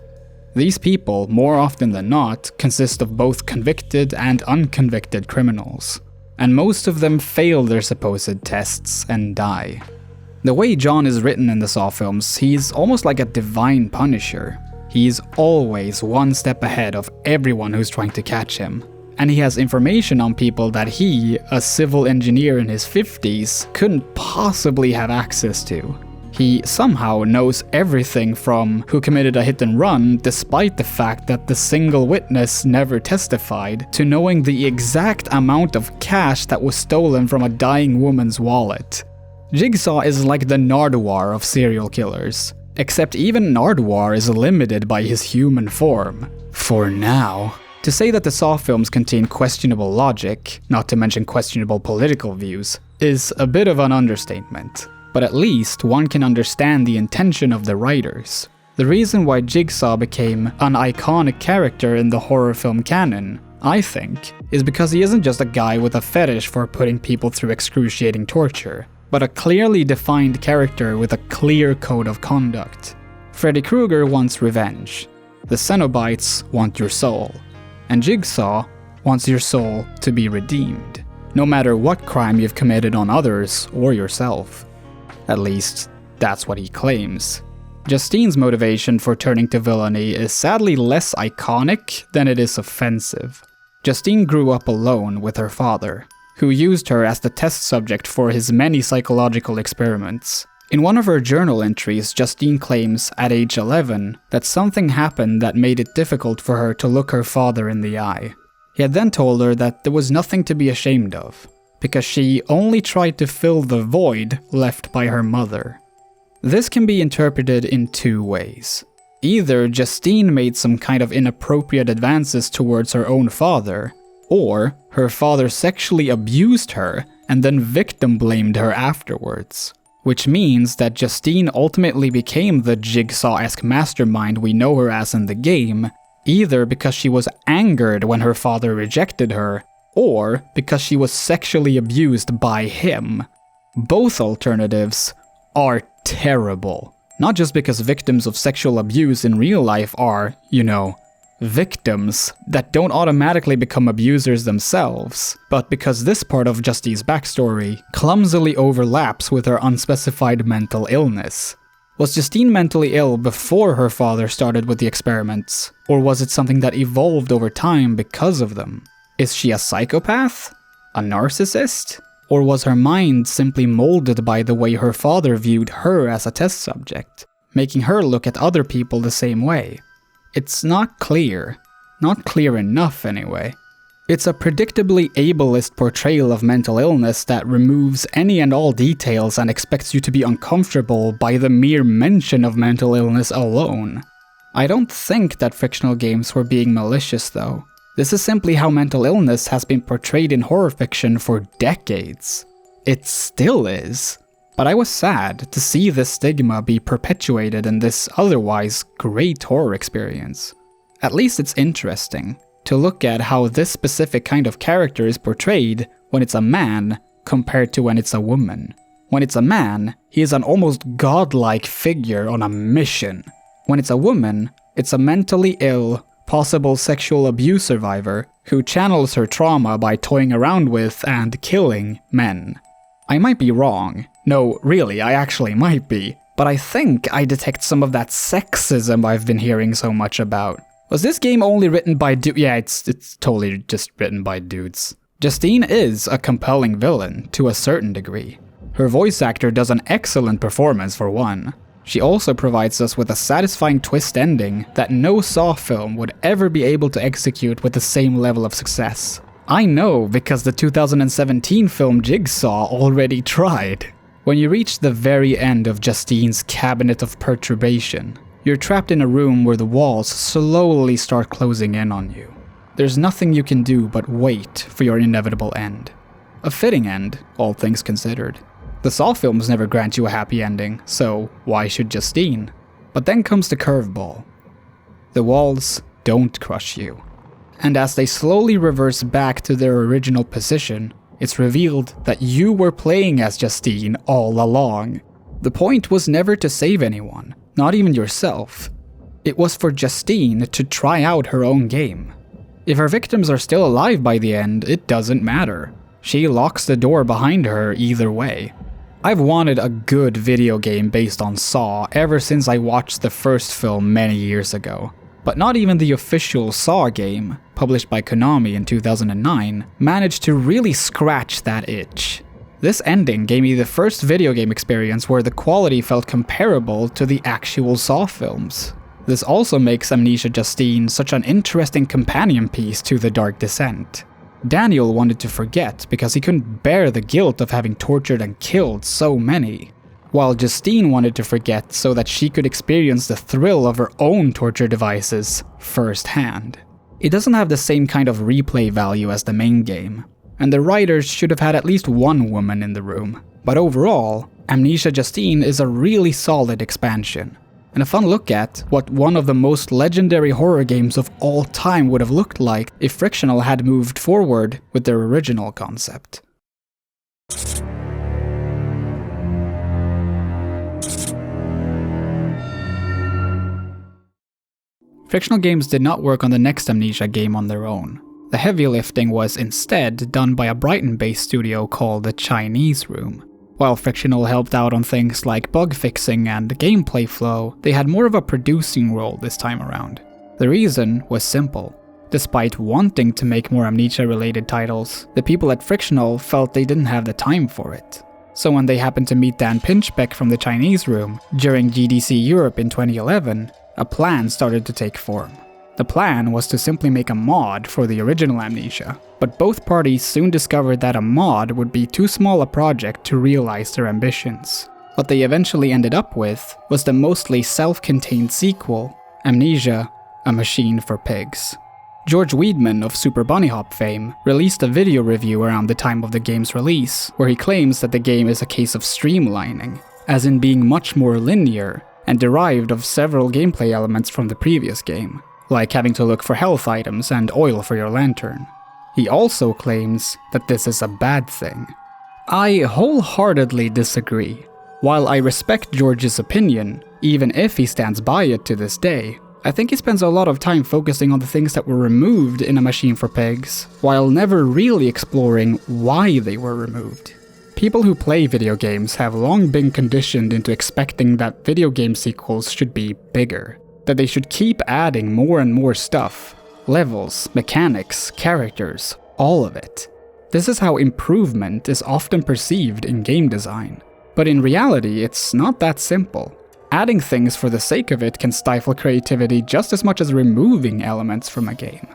These people, more often than not, consist of both convicted and unconvicted criminals, and most of them fail their supposed tests and die. The way John is written in the Saw films, he's almost like a divine punisher. He's always one step ahead of everyone who's trying to catch him. And he has information on people that he, a civil engineer in his 50s, couldn't possibly have access to. He somehow knows everything from who committed a hit and run despite the fact that the single witness never testified, to knowing the exact amount of cash that was stolen from a dying woman's wallet. Jigsaw is like the Nardwuar of serial killers, except even Nardwuar is limited by his human form. For now. To say that the Saw films contain questionable logic, not to mention questionable political views, is a bit of an understatement. But at least one can understand the intention of the writers. The reason why Jigsaw became an iconic character in the horror film canon, I think, is because he isn't just a guy with a fetish for putting people through excruciating torture, but a clearly defined character with a clear code of conduct. Freddy Krueger wants revenge. The Cenobites want your soul. And Jigsaw wants your soul to be redeemed, no matter what crime you've committed on others or yourself. At least, that's what he claims. Justine's motivation for turning to villainy is sadly less iconic than it is offensive. Justine grew up alone with her father, who used her as the test subject for his many psychological experiments. In one of her journal entries, Justine claims at age 11 that something happened that made it difficult for her to look her father in the eye. He had then told her that there was nothing to be ashamed of, because she only tried to fill the void left by her mother. This can be interpreted in two ways. Either Justine made some kind of inappropriate advances towards her own father, or her father sexually abused her and then victim blamed her afterwards. Which means that Justine ultimately became the Jigsaw-esque mastermind we know her as in the game, either because she was angered when her father rejected her, or because she was sexually abused by him. Both alternatives are terrible. Not just because victims of sexual abuse in real life are, victims that don't automatically become abusers themselves, but because this part of Justine's backstory clumsily overlaps with her unspecified mental illness. Was Justine mentally ill before her father started with the experiments, or was it something that evolved over time because of them? Is she a psychopath? A narcissist? Or was her mind simply molded by the way her father viewed her as a test subject, making her look at other people the same way? It's not clear. Not clear enough, anyway. It's a predictably ableist portrayal of mental illness that removes any and all details and expects you to be uncomfortable by the mere mention of mental illness alone. I don't think that Frictional Games were being malicious though. This is simply how mental illness has been portrayed in horror fiction for decades. It still is. But I was sad to see this stigma be perpetuated in this otherwise great horror experience. At least it's interesting to look at how this specific kind of character is portrayed when it's a man compared to when it's a woman. When it's a man, he is an almost godlike figure on a mission. When it's a woman, it's a mentally ill, possible sexual abuse survivor who channels her trauma by toying around with and killing men. I might be wrong. No, really, I actually might be. But I think I detect some of that sexism I've been hearing so much about. Was this game only written by Yeah, it's totally just written by dudes. Justine is a compelling villain, to a certain degree. Her voice actor does an excellent performance for one. She also provides us with a satisfying twist ending that no Saw film would ever be able to execute with the same level of success. I know because the 2017 film Jigsaw already tried. When you reach the very end of Justine's Cabinet of Perturbation, you're trapped in a room where the walls slowly start closing in on you. There's nothing you can do but wait for your inevitable end. A fitting end, all things considered. The Saw films never grant you a happy ending, so why should Justine? But then comes the curveball. The walls don't crush you. And as they slowly reverse back to their original position, it's revealed that you were playing as Justine all along. The point was never to save anyone, not even yourself. It was for Justine to try out her own game. If her victims are still alive by the end, it doesn't matter. She locks the door behind her either way. I've wanted a good video game based on Saw ever since I watched the first film many years ago. But not even the official Saw game, published by Konami in 2009, managed to really scratch that itch. This ending gave me the first video game experience where the quality felt comparable to the actual Saw films. This also makes Amnesia Justine such an interesting companion piece to The Dark Descent. Daniel wanted to forget because he couldn't bear the guilt of having tortured and killed so many, while Justine wanted to forget so that she could experience the thrill of her own torture devices firsthand. It doesn't have the same kind of replay value as the main game, and the writers should have had at least one woman in the room. But overall, Amnesia Justine is a really solid expansion, and a fun look at what one of the most legendary horror games of all time would have looked like if Frictional had moved forward with their original concept. Frictional Games did not work on the next Amnesia game on their own. The heavy lifting was instead done by a Brighton-based studio called The Chinese Room. While Frictional helped out on things like bug fixing and gameplay flow, they had more of a producing role this time around. The reason was simple. Despite wanting to make more Amnesia-related titles, the people at Frictional felt they didn't have the time for it. So when they happened to meet Dan Pinchbeck from The Chinese Room during GDC Europe in 2011, a plan started to take form. The plan was to simply make a mod for the original Amnesia, but both parties soon discovered that a mod would be too small a project to realize their ambitions. What they eventually ended up with was the mostly self-contained sequel, Amnesia: A Machine for Pigs. George Weidman of Super Bunny Hop fame released a video review around the time of the game's release, where he claims that the game is a case of streamlining, as in being much more linear, and derived of several gameplay elements from the previous game, like having to look for health items and oil for your lantern. He also claims that this is a bad thing. I wholeheartedly disagree. While I respect George's opinion, even if he stands by it to this day, I think he spends a lot of time focusing on the things that were removed in A Machine for Pigs, while never really exploring why they were removed. People who play video games have long been conditioned into expecting that video game sequels should be bigger, that they should keep adding more and more stuff. Levels, mechanics, characters, all of it. This is how improvement is often perceived in game design. But in reality, it's not that simple. Adding things for the sake of it can stifle creativity just as much as removing elements from a game.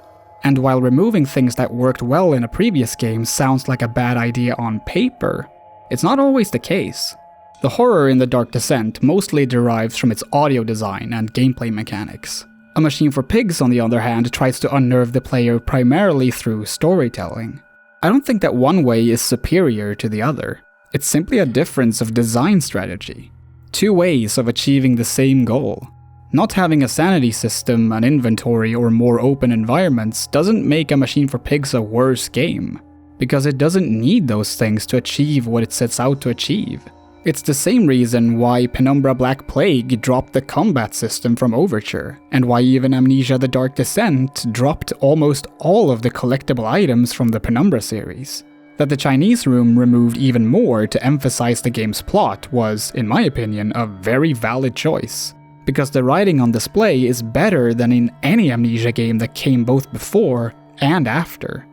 And while removing things that worked well in a previous game sounds like a bad idea on paper, it's not always the case. The horror in The Dark Descent mostly derives from its audio design and gameplay mechanics. A Machine for Pigs, on the other hand, tries to unnerve the player primarily through storytelling. I don't think that one way is superior to the other. It's simply a difference of design strategy. Two ways of achieving the same goal. Not having a sanity system, an inventory, or more open environments doesn't make A Machine for Pigs a worse game, because it doesn't need those things to achieve what it sets out to achieve. It's the same reason why Penumbra Black Plague dropped the combat system from Overture, and why even Amnesia The Dark Descent dropped almost all of the collectible items from the Penumbra series. That the Chinese room removed even more to emphasize the game's plot was, in my opinion, a very valid choice, because the writing on display is better than in any Amnesia game that came both before and after.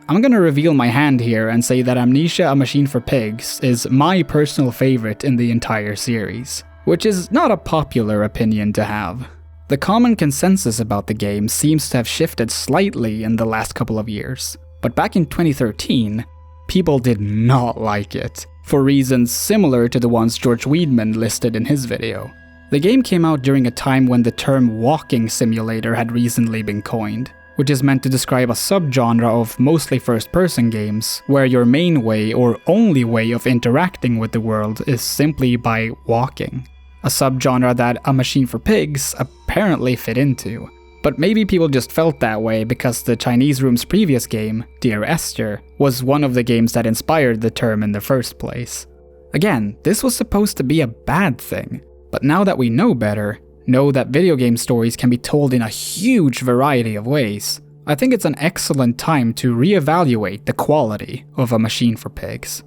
I'm gonna reveal my hand here and say that Amnesia A Machine for Pigs is my personal favorite in the entire series, which is not a popular opinion to have. The common consensus about the game seems to have shifted slightly in the last couple of years, but back in 2013, people did not like it, for reasons similar to the ones George Weidman listed in his video. The game came out during a time when the term walking simulator had recently been coined, which is meant to describe a subgenre of mostly first-person games, where your main way or only way of interacting with the world is simply by walking. A subgenre that A Machine for Pigs apparently fit into. But maybe people just felt that way because the Chinese room's previous game, Dear Esther, was one of the games that inspired the term in the first place. Again, this was supposed to be a bad thing, but now that we know better, know that video game stories can be told in a huge variety of ways, I think it's an excellent time to reevaluate the quality of A Machine for Pigs.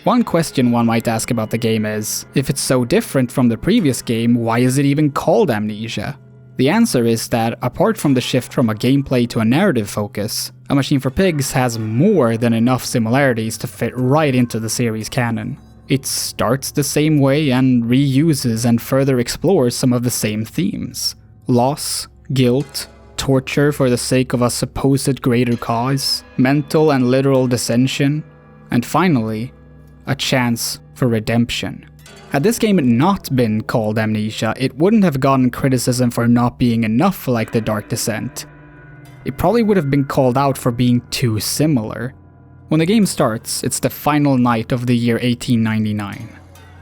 One question one might ask about the game is, if it's so different from the previous game, why is it even called Amnesia? The answer is that, apart from the shift from a gameplay to a narrative focus, A Machine for Pigs has more than enough similarities to fit right into the series canon. It starts the same way and reuses and further explores some of the same themes. Loss, guilt, torture for the sake of a supposed greater cause, mental and literal dissension, and finally, a chance for redemption. Had this game not been called Amnesia, it wouldn't have gotten criticism for not being enough like The Dark Descent. It probably would have been called out for being too similar. When the game starts, it's the final night of the year 1899.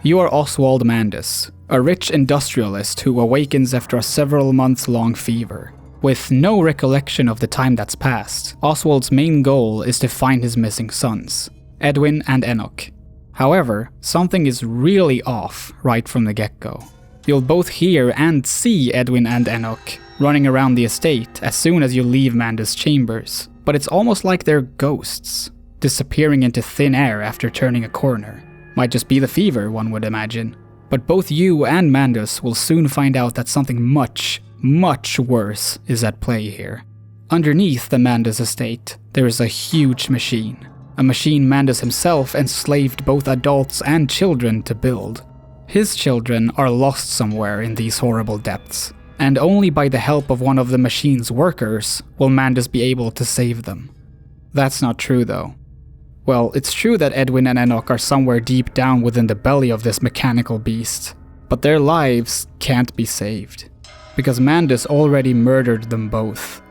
You are Oswald Mandus, a rich industrialist who awakens after a several months long fever. With no recollection of the time that's passed, Oswald's main goal is to find his missing sons, Edwin and Enoch. However, something is really off right from the get-go. You'll both hear and see Edwin and Enoch running around the estate as soon as you leave Mandus' chambers, but it's almost like they're ghosts, disappearing into thin air after turning a corner. Might just be the fever, one would imagine. But both you and Mandus will soon find out that something much, much worse is at play here. Underneath the Mandus estate, there is a huge machine. A machine Mandus himself enslaved both adults and children to build. His children are lost somewhere in these horrible depths, and only by the help of one of the machine's workers will Mandus be able to save them. That's not true though. Well, it's true that Edwin and Enoch are somewhere deep down within the belly of this mechanical beast, but their lives can't be saved, because Mandus already murdered them both.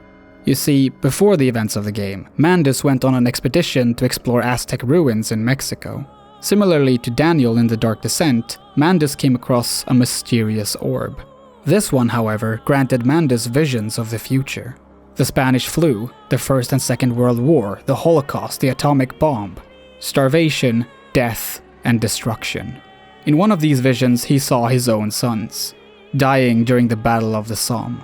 You see, before the events of the game, Mandus went on an expedition to explore Aztec ruins in Mexico. Similarly to Daniel in The Dark Descent, Mandus came across a mysterious orb. This one, however, granted Mandus visions of the future. The Spanish flu, the First and Second World War, the Holocaust, the atomic bomb, starvation, death, and destruction. In one of these visions, he saw his own sons, dying during the Battle of the Somme.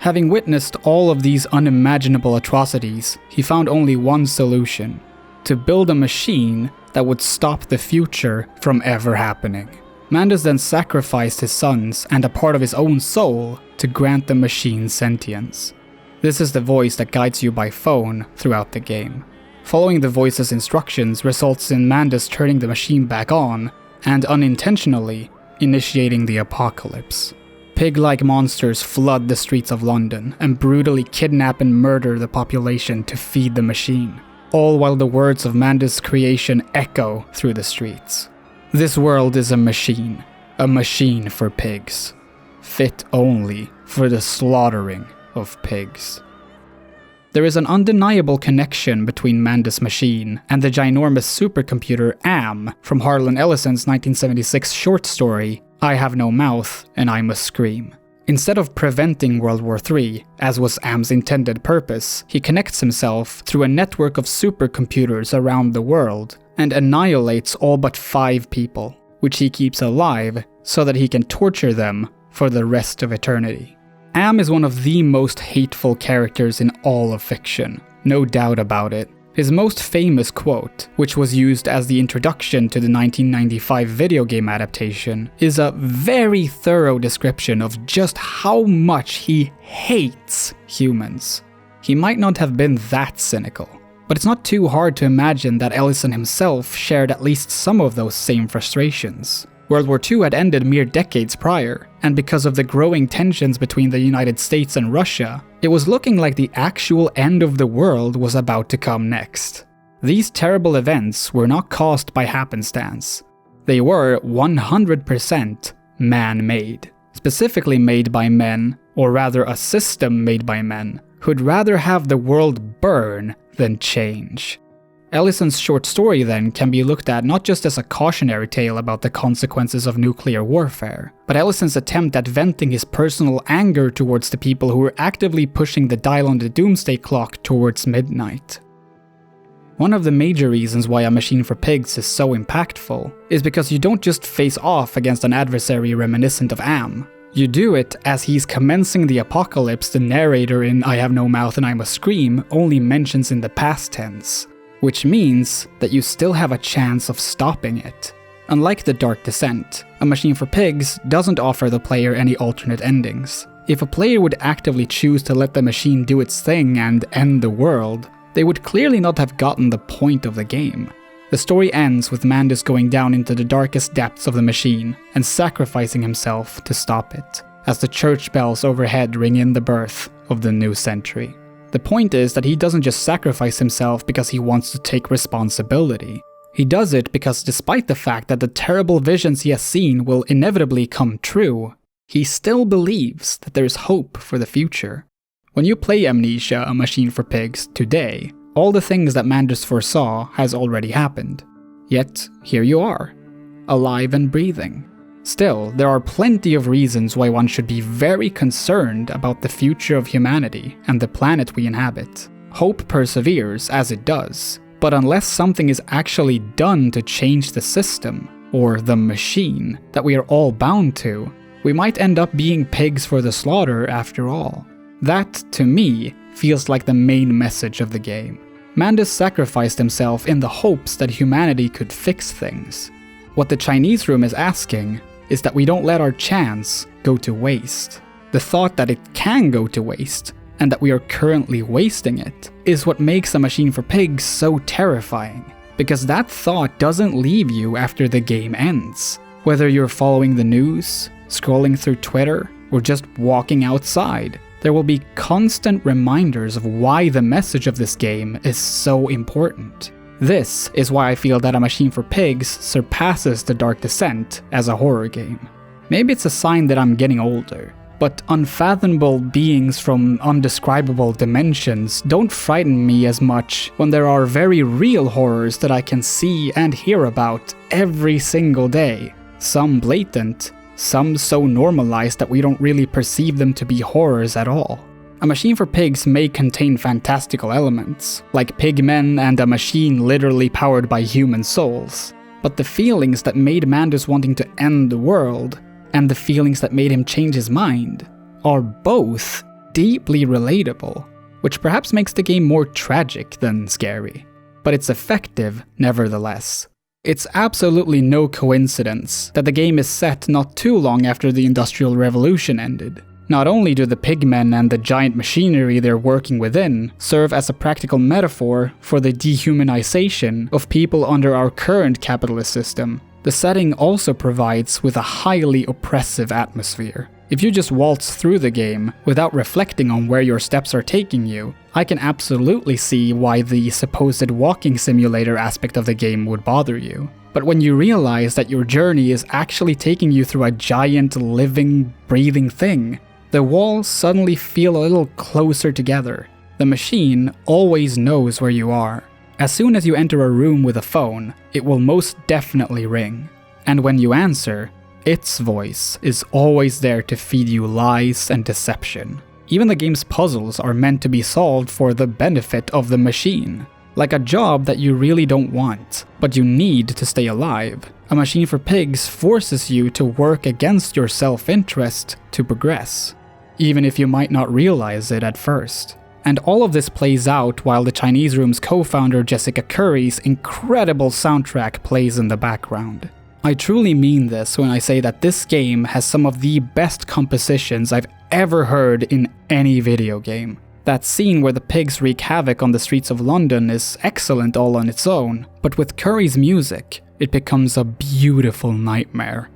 Having witnessed all of these unimaginable atrocities, he found only one solution: to build a machine that would stop the future from ever happening. Mandus then sacrificed his sons and a part of his own soul to grant the machine sentience. This is the voice that guides you by phone throughout the game. Following the voice's instructions results in Mandus turning the machine back on and unintentionally initiating the apocalypse. Pig-like monsters flood the streets of London and brutally kidnap and murder the population to feed the machine, all while the words of Manda's creation echo through the streets. This world is a machine for pigs, fit only for the slaughtering of pigs. There is an undeniable connection between Manda's machine and the ginormous supercomputer AM from Harlan Ellison's 1976 short story, I Have No Mouth and I Must Scream. Instead of preventing World War III, as was AM's intended purpose, he connects himself through a network of supercomputers around the world and annihilates all but 5 people, which he keeps alive so that he can torture them for the rest of eternity. Am is one of the most hateful characters in all of fiction, no doubt about it. His most famous quote, which was used as the introduction to the 1995 video game adaptation, is a very thorough description of just how much he hates humans. He might not have been that cynical, but it's not too hard to imagine that Ellison himself shared at least some of those same frustrations. World War II had ended mere decades prior, and because of the growing tensions between the United States and Russia, it was looking like the actual end of the world was about to come next. These terrible events were not caused by happenstance. They were 100% man-made, specifically made by men, or rather a system made by men, who'd rather have the world burn than change. Ellison's short story then can be looked at not just as a cautionary tale about the consequences of nuclear warfare, but Ellison's attempt at venting his personal anger towards the people who were actively pushing the dial on the doomsday clock towards midnight. One of the major reasons why A Machine for Pigs is so impactful is because you don't just face off against an adversary reminiscent of Am. You do it as he's commencing the apocalypse the narrator in I Have No Mouth and I Must Scream only mentions in the past tense, which means that you still have a chance of stopping it. Unlike The Dark Descent, A Machine for Pigs doesn't offer the player any alternate endings. If a player would actively choose to let the machine do its thing and end the world, they would clearly not have gotten the point of the game. The story ends with Mandus going down into the darkest depths of the machine and sacrificing himself to stop it, as the church bells overhead ring in the birth of the new century. The point is that he doesn't just sacrifice himself because he wants to take responsibility. He does it because despite the fact that the terrible visions he has seen will inevitably come true, he still believes that there is hope for the future. When you play Amnesia, A Machine for Pigs, today, all the things that Mandus foresaw has already happened. Yet, here you are, alive and breathing. Still, there are plenty of reasons why one should be very concerned about the future of humanity and the planet we inhabit. Hope perseveres as it does, but unless something is actually done to change the system, or the machine, that we are all bound to, we might end up being pigs for the slaughter after all. That, to me, feels like the main message of the game. Mandus sacrificed himself in the hopes that humanity could fix things. What the Chinese room is asking is that we don't let our chance go to waste. The thought that it can go to waste, and that we are currently wasting it, is what makes A Machine for Pigs so terrifying, because that thought doesn't leave you after the game ends. Whether you're following the news, scrolling through Twitter, or just walking outside, there will be constant reminders of why the message of this game is so important. This is why I feel that A Machine for Pigs surpasses The Dark Descent as a horror game. Maybe it's a sign that I'm getting older, but unfathomable beings from undescribable dimensions don't frighten me as much when there are very real horrors that I can see and hear about every single day. Some blatant, some so normalized that we don't really perceive them to be horrors at all. A Machine for Pigs may contain fantastical elements, like pigmen and a machine literally powered by human souls, but the feelings that made Mandus wanting to end the world, and the feelings that made him change his mind, are both deeply relatable, which perhaps makes the game more tragic than scary. But it's effective nevertheless. It's absolutely no coincidence that the game is set not too long after the Industrial Revolution ended. Not only do the pigmen and the giant machinery they're working within serve as a practical metaphor for the dehumanization of people under our current capitalist system, the setting also provides with a highly oppressive atmosphere. If you just waltz through the game without reflecting on where your steps are taking you, I can absolutely see why the supposed walking simulator aspect of the game would bother you. But when you realize that your journey is actually taking you through a giant, living, breathing thing, the walls suddenly feel a little closer together. The machine always knows where you are. As soon as you enter a room with a phone, it will most definitely ring. And when you answer, its voice is always there to feed you lies and deception. Even the game's puzzles are meant to be solved for the benefit of the machine. Like a job that you really don't want, but you need to stay alive. A Machine for Pigs forces you to work against your self-interest to progress, even if you might not realize it at first. And all of this plays out while the Chinese Room's co-founder Jessica Curry's incredible soundtrack plays in the background. I truly mean this when I say that this game has some of the best compositions I've ever heard in any video game. That scene where the pigs wreak havoc on the streets of London is excellent all on its own, but with Curry's music, it becomes a beautiful nightmare.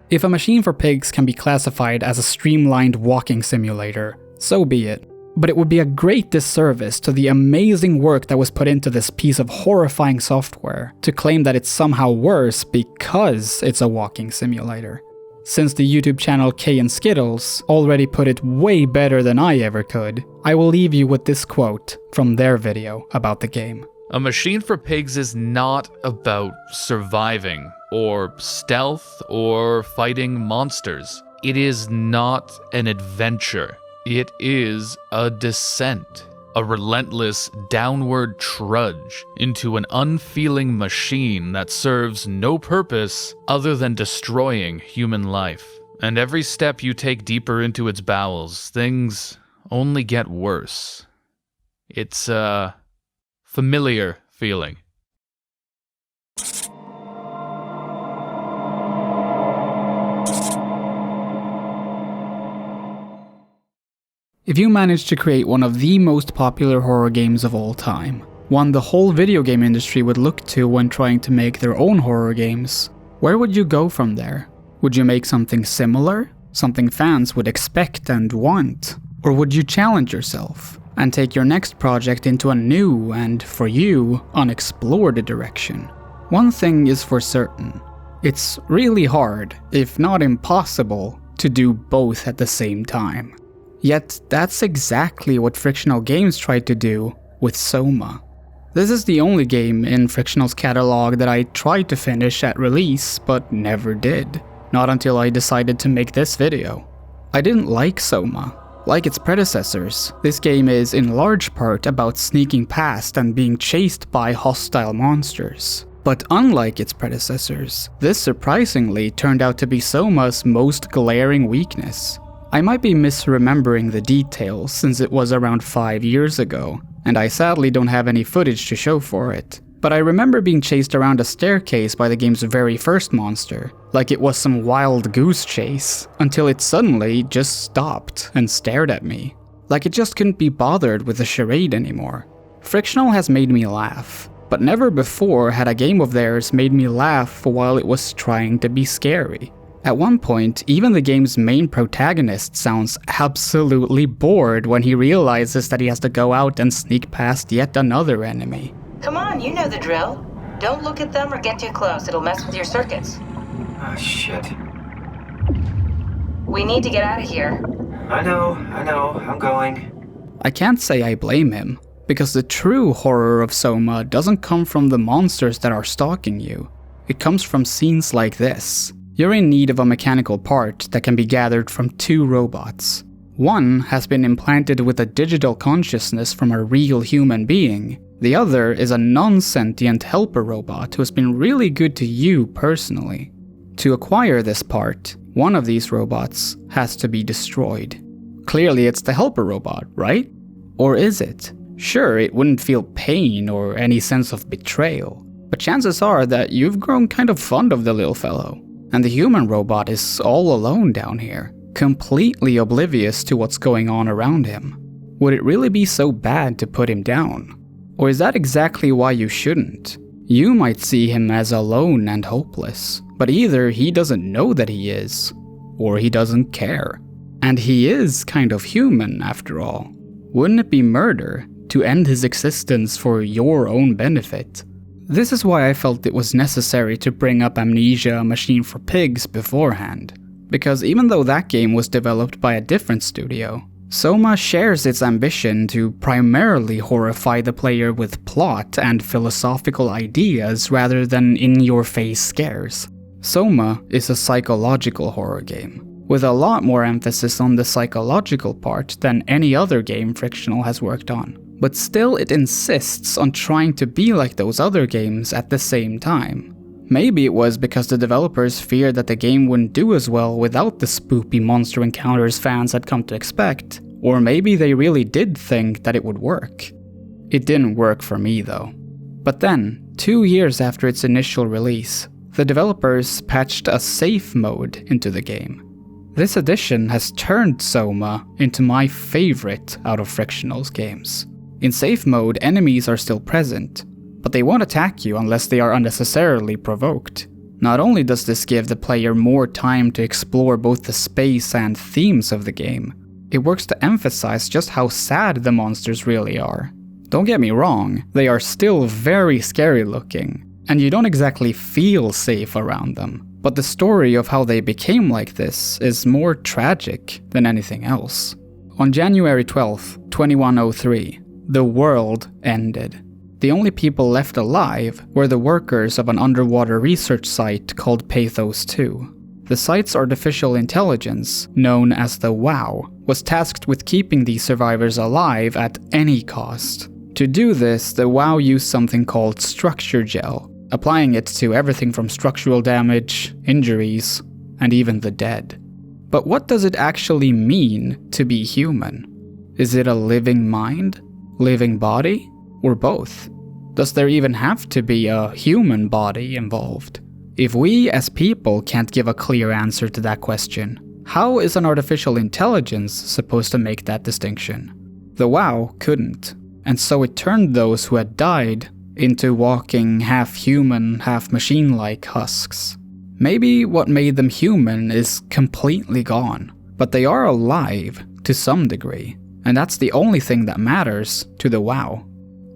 If A Machine for Pigs can be classified as a streamlined walking simulator, so be it. But it would be a great disservice to the amazing work that was put into this piece of horrifying software to claim that it's somehow worse because it's a walking simulator. Since the YouTube channel K and Skittles already put it way better than I ever could, I will leave you with this quote from their video about the game. A Machine for Pigs is not about surviving, or stealth, or fighting monsters. It is not an adventure. It is a descent, a relentless downward trudge into an unfeeling machine that serves no purpose other than destroying human life. And every step you take deeper into its bowels, things only get worse. It's a familiar feeling. If you managed to create one of the most popular horror games of all time, one the whole video game industry would look to when trying to make their own horror games, where would you go from there? Would you make something similar? Something fans would expect and want? Or would you challenge yourself and take your next project into a new and, for you, unexplored direction? One thing is for certain. It's really hard, if not impossible, to do both at the same time. Yet that's exactly what Frictional Games tried to do with Soma. This is the only game in Frictional's catalog that I tried to finish at release, but never did. Not until I decided to make this video. I didn't like Soma. Like its predecessors, this game is in large part about sneaking past and being chased by hostile monsters. But unlike its predecessors, this surprisingly turned out to be Soma's most glaring weakness. I might be misremembering the details since it was around 5 years ago, and I sadly don't have any footage to show for it. But I remember being chased around a staircase by the game's very first monster, like it was some wild goose chase, until it suddenly just stopped and stared at me. Like it just couldn't be bothered with the charade anymore. Frictional has made me laugh, but never before had a game of theirs made me laugh while it was trying to be scary. At one point, even the game's main protagonist sounds absolutely bored when he realizes that he has to go out and sneak past yet another enemy. Come on, you know the drill. Don't look at them or get too close, it'll mess with your circuits. Ah, shit. We need to get out of here. I know, I'm going. I can't say I blame him, because the true horror of Soma doesn't come from the monsters that are stalking you. It comes from scenes like this. You're in need of a mechanical part that can be gathered from 2 robots. One has been implanted with a digital consciousness from a real human being. The other is a non-sentient helper robot who has been really good to you personally. To acquire this part, one of these robots has to be destroyed. Clearly it's the helper robot, right? Or is it? Sure, it wouldn't feel pain or any sense of betrayal, but chances are that you've grown kind of fond of the little fellow. And the human robot is all alone down here, completely oblivious to what's going on around him. Would it really be so bad to put him down? Or is that exactly why you shouldn't? You might see him as alone and hopeless, but either he doesn't know that he is, or he doesn't care. And he is kind of human, after all. Wouldn't it be murder to end his existence for your own benefit? This is why I felt it was necessary to bring up Amnesia: A Machine for Pigs beforehand. Because even though that game was developed by a different studio, Soma shares its ambition to primarily horrify the player with plot and philosophical ideas rather than in-your-face scares. Soma is a psychological horror game, with a lot more emphasis on the psychological part than any other game Frictional has worked on. But still, it insists on trying to be like those other games at the same time. Maybe it was because the developers feared that the game wouldn't do as well without the spoopy monster encounters fans had come to expect, or maybe they really did think that it would work. It didn't work for me though. But then, 2 years after its initial release, the developers patched a safe mode into the game. This addition has turned Soma into my favorite out of Frictional's games. In safe mode, enemies are still present, but they won't attack you unless they are unnecessarily provoked. Not only does this give the player more time to explore both the space and themes of the game, it works to emphasize just how sad the monsters really are. Don't get me wrong, they are still very scary looking, and you don't exactly feel safe around them. But the story of how they became like this is more tragic than anything else. On January 12th, 2103, the world ended. The only people left alive were the workers of an underwater research site called Pathos 2. The site's artificial intelligence, known as the WoW, was tasked with keeping these survivors alive at any cost. To do this, the WoW used something called structure gel, applying it to everything from structural damage, injuries, and even the dead. But what does it actually mean to be human? Is it a living mind? Living body? Or both? Does there even have to be a human body involved? If we as people can't give a clear answer to that question, how is an artificial intelligence supposed to make that distinction? The WoW couldn't, and so it turned those who had died into walking half-human, half-machine-like husks. Maybe what made them human is completely gone, but they are alive to some degree, and that's the only thing that matters to the WoW.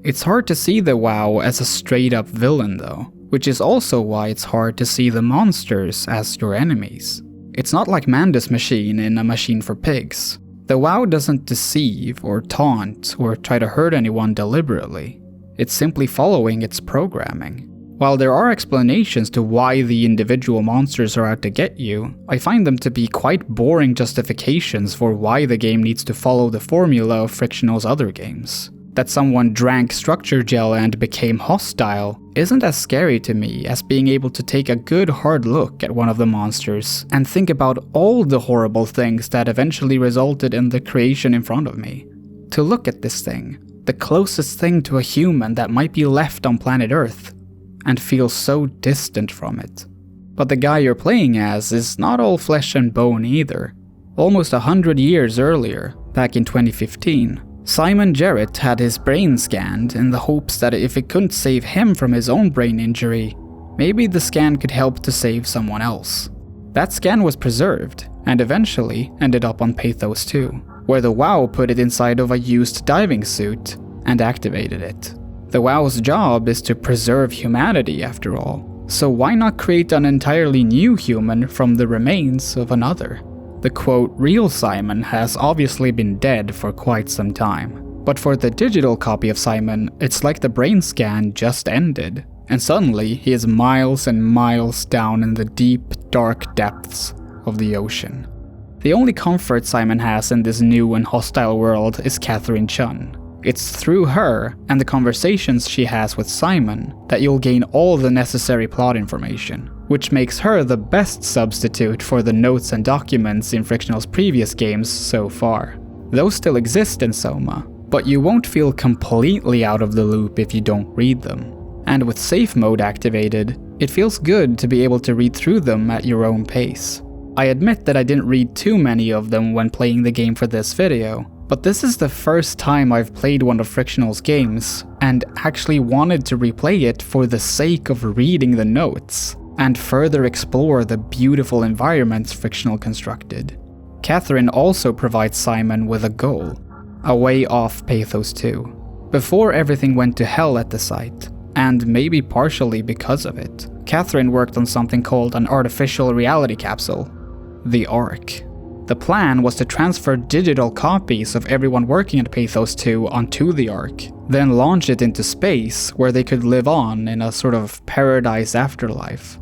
It's hard to see the WoW as a straight-up villain though, which is also why it's hard to see the monsters as your enemies. It's not like Manda's machine in A Machine for Pigs. The WoW doesn't deceive or taunt or try to hurt anyone deliberately. It's simply following its programming. While there are explanations to why the individual monsters are out to get you, I find them to be quite boring justifications for why the game needs to follow the formula of Frictional's other games. That someone drank structure gel and became hostile isn't as scary to me as being able to take a good hard look at one of the monsters and think about all the horrible things that eventually resulted in the creation in front of me. To look at this thing, the closest thing to a human that might be left on planet Earth, and feel so distant from it. But the guy you're playing as is not all flesh and bone either. Almost 100 years earlier, back in 2015, Simon Jarrett had his brain scanned in the hopes that if it couldn't save him from his own brain injury, maybe the scan could help to save someone else. That scan was preserved, and eventually ended up on Pathos 2, where the WoW put it inside of a used diving suit and activated it. The WoW's job is to preserve humanity after all, so why not create an entirely new human from the remains of another? The quote, real Simon has obviously been dead for quite some time, but for the digital copy of Simon, it's like the brain scan just ended, and suddenly he is miles and miles down in the deep, dark depths of the ocean. The only comfort Simon has in this new and hostile world is Catherine Chun. It's through her and the conversations she has with Simon that you'll gain all the necessary plot information, which makes her the best substitute for the notes and documents in Frictional's previous games so far. Those still exist in Soma, but you won't feel completely out of the loop if you don't read them. And with safe mode activated, it feels good to be able to read through them at your own pace. I admit that I didn't read too many of them when playing the game for this video, but this is the first time I've played one of Frictional's games, and actually wanted to replay it for the sake of reading the notes, and further explore the beautiful environments Frictional constructed. Catherine also provides Simon with a goal, a way off Pathos 2. Before everything went to hell at the site, and maybe partially because of it, Catherine worked on something called an artificial reality capsule, the Ark. The plan was to transfer digital copies of everyone working at Pathos 2 onto the Ark, then launch it into space where they could live on in a sort of paradise afterlife.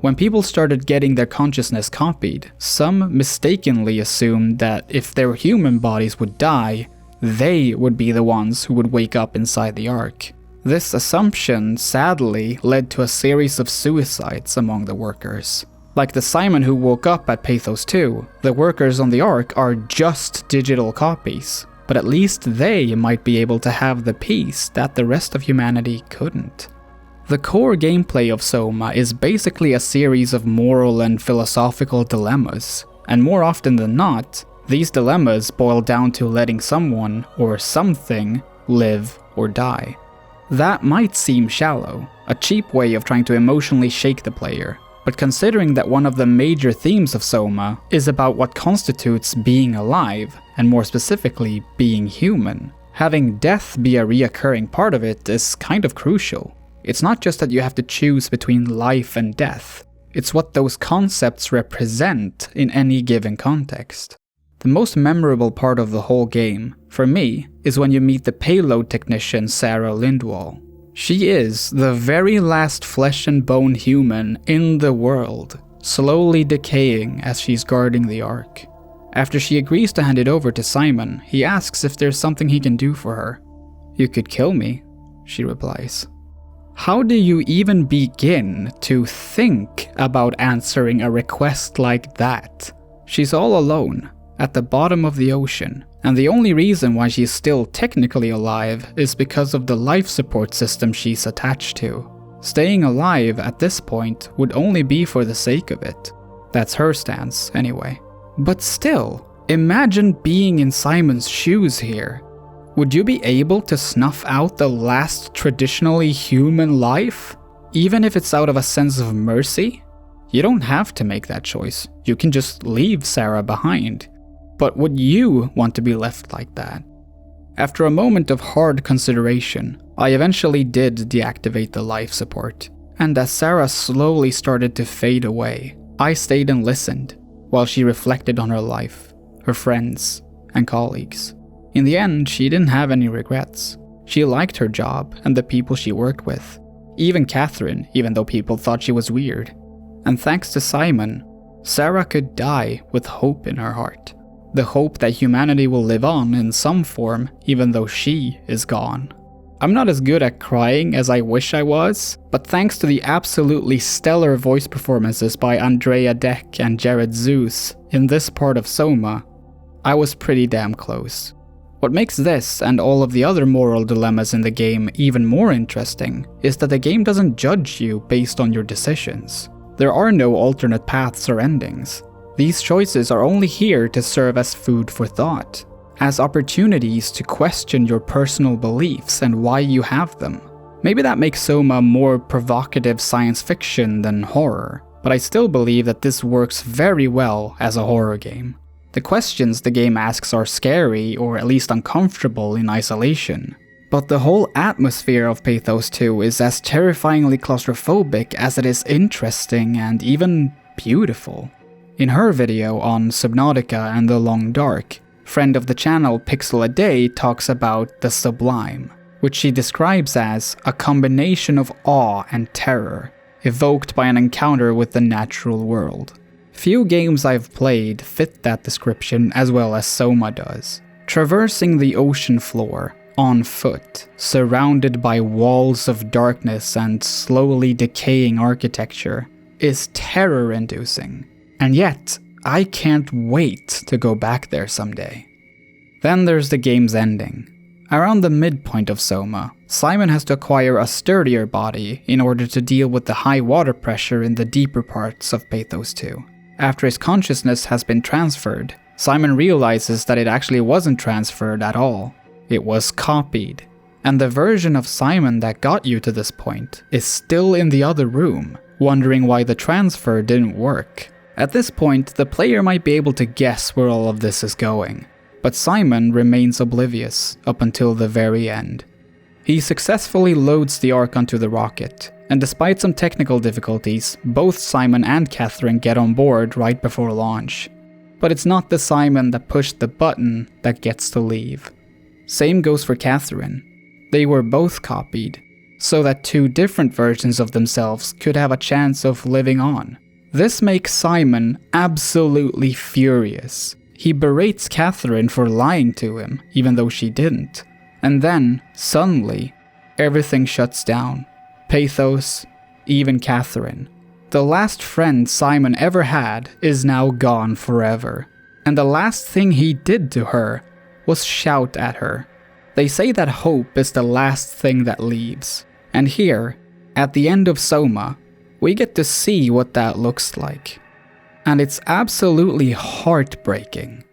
When people started getting their consciousness copied, some mistakenly assumed that if their human bodies would die, they would be the ones who would wake up inside the Ark. This assumption, sadly, led to a series of suicides among the workers. Like the Simon who woke up at Pathos 2, the workers on the Ark are just digital copies, but at least they might be able to have the peace that the rest of humanity couldn't. The core gameplay of Soma is basically a series of moral and philosophical dilemmas, and more often than not, these dilemmas boil down to letting someone, or something, live or die. That might seem shallow, a cheap way of trying to emotionally shake the player, but considering that one of the major themes of Soma is about what constitutes being alive, and more specifically, being human, having death be a reoccurring part of it is kind of crucial. It's not just that you have to choose between life and death, it's what those concepts represent in any given context. The most memorable part of the whole game, for me, is when you meet the payload technician Sarah Lindwall. She is the very last flesh and bone human in the world, slowly decaying as she's guarding the Ark. After she agrees to hand it over to Simon, he asks if there's something he can do for her. "You could kill me," she replies. How do you even begin to think about answering a request like that? She's all alone, at the bottom of the ocean, and the only reason why she's still technically alive is because of the life support system she's attached to. Staying alive at this point would only be for the sake of it. That's her stance, anyway. But still, imagine being in Simon's shoes here. Would you be able to snuff out the last traditionally human life? Even if it's out of a sense of mercy? You don't have to make that choice. You can just leave Sarah behind. But would you want to be left like that? After a moment of hard consideration, I eventually did deactivate the life support. And as Sarah slowly started to fade away, I stayed and listened while she reflected on her life, her friends, and colleagues. In the end, she didn't have any regrets. She liked her job and the people she worked with. Even Catherine, even though people thought she was weird. And thanks to Simon, Sarah could die with hope in her heart. The hope that humanity will live on in some form, even though she is gone. I'm not as good at crying as I wish I was, but thanks to the absolutely stellar voice performances by Andrea Deck and Jared Zeus in this part of Soma, I was pretty damn close. What makes this and all of the other moral dilemmas in the game even more interesting is that the game doesn't judge you based on your decisions. There are no alternate paths or endings. These choices are only here to serve as food for thought, as opportunities to question your personal beliefs and why you have them. Maybe that makes Soma more provocative science fiction than horror, but I still believe that this works very well as a horror game. The questions the game asks are scary or at least uncomfortable in isolation. But the whole atmosphere of Pathos 2 is as terrifyingly claustrophobic as it is interesting and even beautiful. In her video on Subnautica and the Long Dark, friend of the channel Pixel a Day talks about the sublime, which she describes as a combination of awe and terror, evoked by an encounter with the natural world. Few games I've played fit that description as well as Soma does. Traversing the ocean floor, on foot, surrounded by walls of darkness and slowly decaying architecture, is terror-inducing. And yet, I can't wait to go back there someday. Then there's the game's ending. Around the midpoint of Soma, Simon has to acquire a sturdier body in order to deal with the high water pressure in the deeper parts of Pathos 2. After his consciousness has been transferred, Simon realizes that it actually wasn't transferred at all. It was copied. And the version of Simon that got you to this point is still in the other room, wondering why the transfer didn't work. At this point, the player might be able to guess where all of this is going, but Simon remains oblivious up until the very end. He successfully loads the Ark onto the rocket, and despite some technical difficulties, both Simon and Catherine get on board right before launch. But it's not the Simon that pushed the button that gets to leave. Same goes for Catherine. They were both copied, so that two different versions of themselves could have a chance of living on. This makes Simon absolutely furious. He berates Catherine for lying to him, even though she didn't. And then, suddenly, everything shuts down. Pathos, even Catherine. The last friend Simon ever had is now gone forever. And the last thing he did to her was shout at her. They say that hope is the last thing that leaves. And here, at the end of Soma, we get to see what that looks like. And it's absolutely heartbreaking.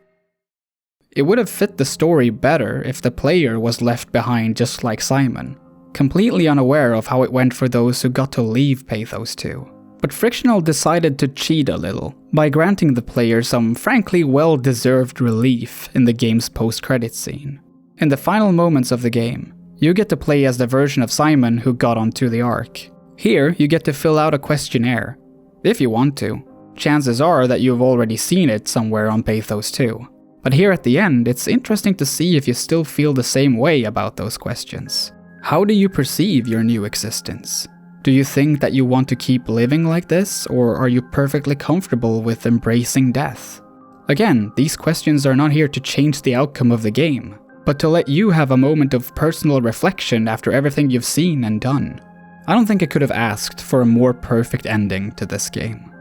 It would have fit the story better if the player was left behind just like Simon, completely unaware of how it went for those who got to leave Pathos too. But Frictional decided to cheat a little by granting the player some frankly well-deserved relief in the game's post-credits scene. In the final moments of the game, you get to play as the version of Simon who got onto the Ark. Here, you get to fill out a questionnaire, if you want to. Chances are that you've already seen it somewhere on Pathos too. But here at the end, it's interesting to see if you still feel the same way about those questions. How do you perceive your new existence? Do you think that you want to keep living like this, or are you perfectly comfortable with embracing death? Again, these questions are not here to change the outcome of the game, but to let you have a moment of personal reflection after everything you've seen and done. I don't think I could have asked for a more perfect ending to this game.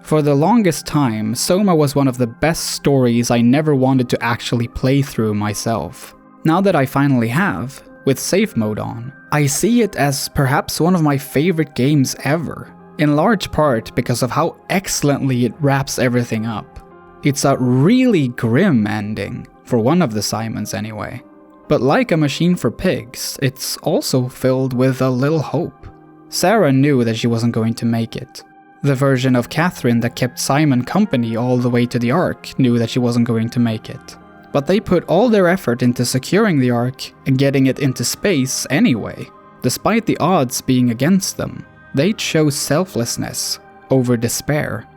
For the longest time, Soma was one of the best stories I never wanted to actually play through myself. Now that I finally have, with save mode on, I see it as perhaps one of my favorite games ever, in large part because of how excellently it wraps everything up. It's a really grim ending, for one of the Simons anyway. But like A Machine for Pigs, it's also filled with a little hope. Sarah knew that she wasn't going to make it. The version of Catherine that kept Simon company all the way to the Ark knew that she wasn't going to make it. But they put all their effort into securing the Ark and getting it into space anyway. Despite the odds being against them, they chose selflessness over despair.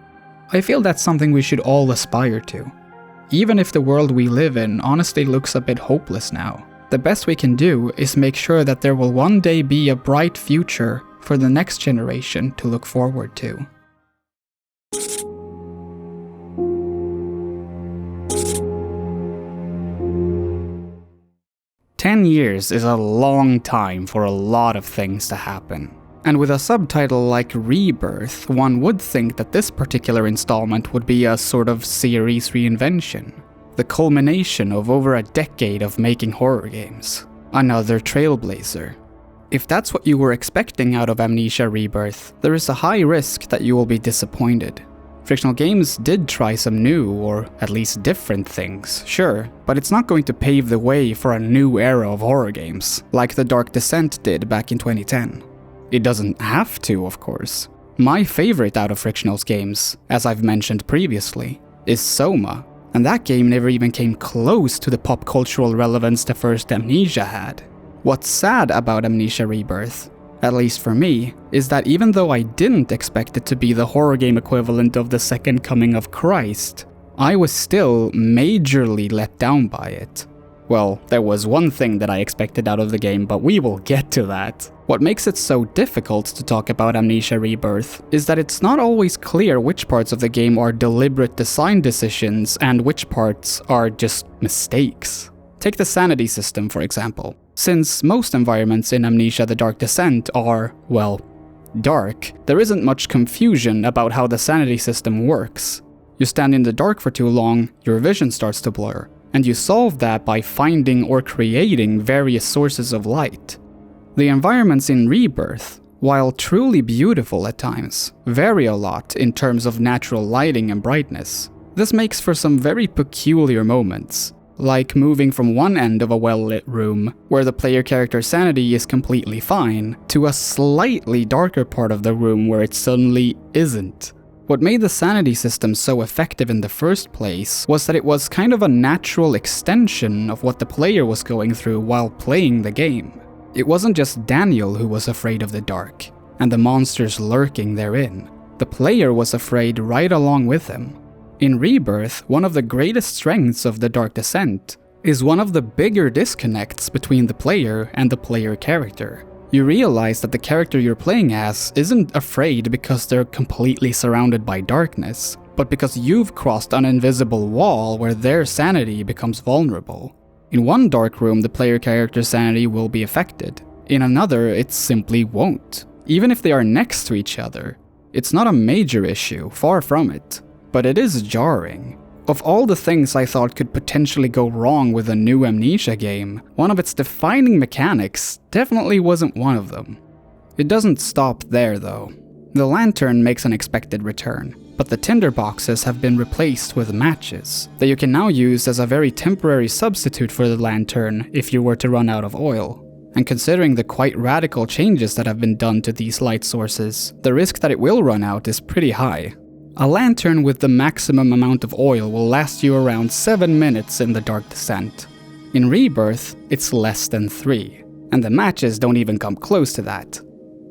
I feel that's something we should all aspire to. Even if the world we live in honestly looks a bit hopeless now, the best we can do is make sure that there will one day be a bright future for the next generation to look forward to. "10 years is a long time for a lot of things to happen. And with a subtitle like Rebirth, one would think that this particular installment would be a sort of series reinvention. The culmination of over a decade of making horror games. Another trailblazer. If that's what you were expecting out of Amnesia Rebirth, there is a high risk that you will be disappointed. Frictional Games did try some new, or at least different things, sure, but it's not going to pave the way for a new era of horror games, like The Dark Descent did back in 2010. It doesn't have to, of course. My favorite out of Frictional's games, as I've mentioned previously, is Soma, and that game never even came close to the pop cultural relevance the first Amnesia had. What's sad about Amnesia Rebirth, at least for me, is that even though I didn't expect it to be the horror game equivalent of the Second Coming of Christ, I was still majorly let down by it. Well, there was one thing that I expected out of the game, but we will get to that. What makes it so difficult to talk about Amnesia Rebirth is that it's not always clear which parts of the game are deliberate design decisions and which parts are just mistakes. Take the sanity system, for example. Since most environments in Amnesia The Dark Descent are, well, dark, there isn't much confusion about how the sanity system works. You stand in the dark for too long, your vision starts to blur, and you solve that by finding or creating various sources of light. The environments in Rebirth, while truly beautiful at times, vary a lot in terms of natural lighting and brightness. This makes for some very peculiar moments, like moving from one end of a well-lit room, where the player character's sanity is completely fine, to a slightly darker part of the room where it suddenly isn't. What made the sanity system so effective in the first place was that it was kind of a natural extension of what the player was going through while playing the game. It wasn't just Daniel who was afraid of the dark, and the monsters lurking therein. The player was afraid right along with him. In Rebirth, one of the greatest strengths of The Dark Descent is one of the bigger disconnects between the player and the player character. You realize that the character you're playing as isn't afraid because they're completely surrounded by darkness, but because you've crossed an invisible wall where their sanity becomes vulnerable. In one dark room, the player character's sanity will be affected. In another, it simply won't. Even if they are next to each other. It's not a major issue, far from it. But it is jarring. Of all the things I thought could potentially go wrong with a new Amnesia game, one of its defining mechanics definitely wasn't one of them. It doesn't stop there though. The lantern makes an expected return, but the tinder boxes have been replaced with matches that you can now use as a very temporary substitute for the lantern if you were to run out of oil. And considering the quite radical changes that have been done to these light sources, the risk that it will run out is pretty high. A lantern with the maximum amount of oil will last you around 7 minutes in The Dark Descent. In Rebirth, it's less than 3, and the matches don't even come close to that.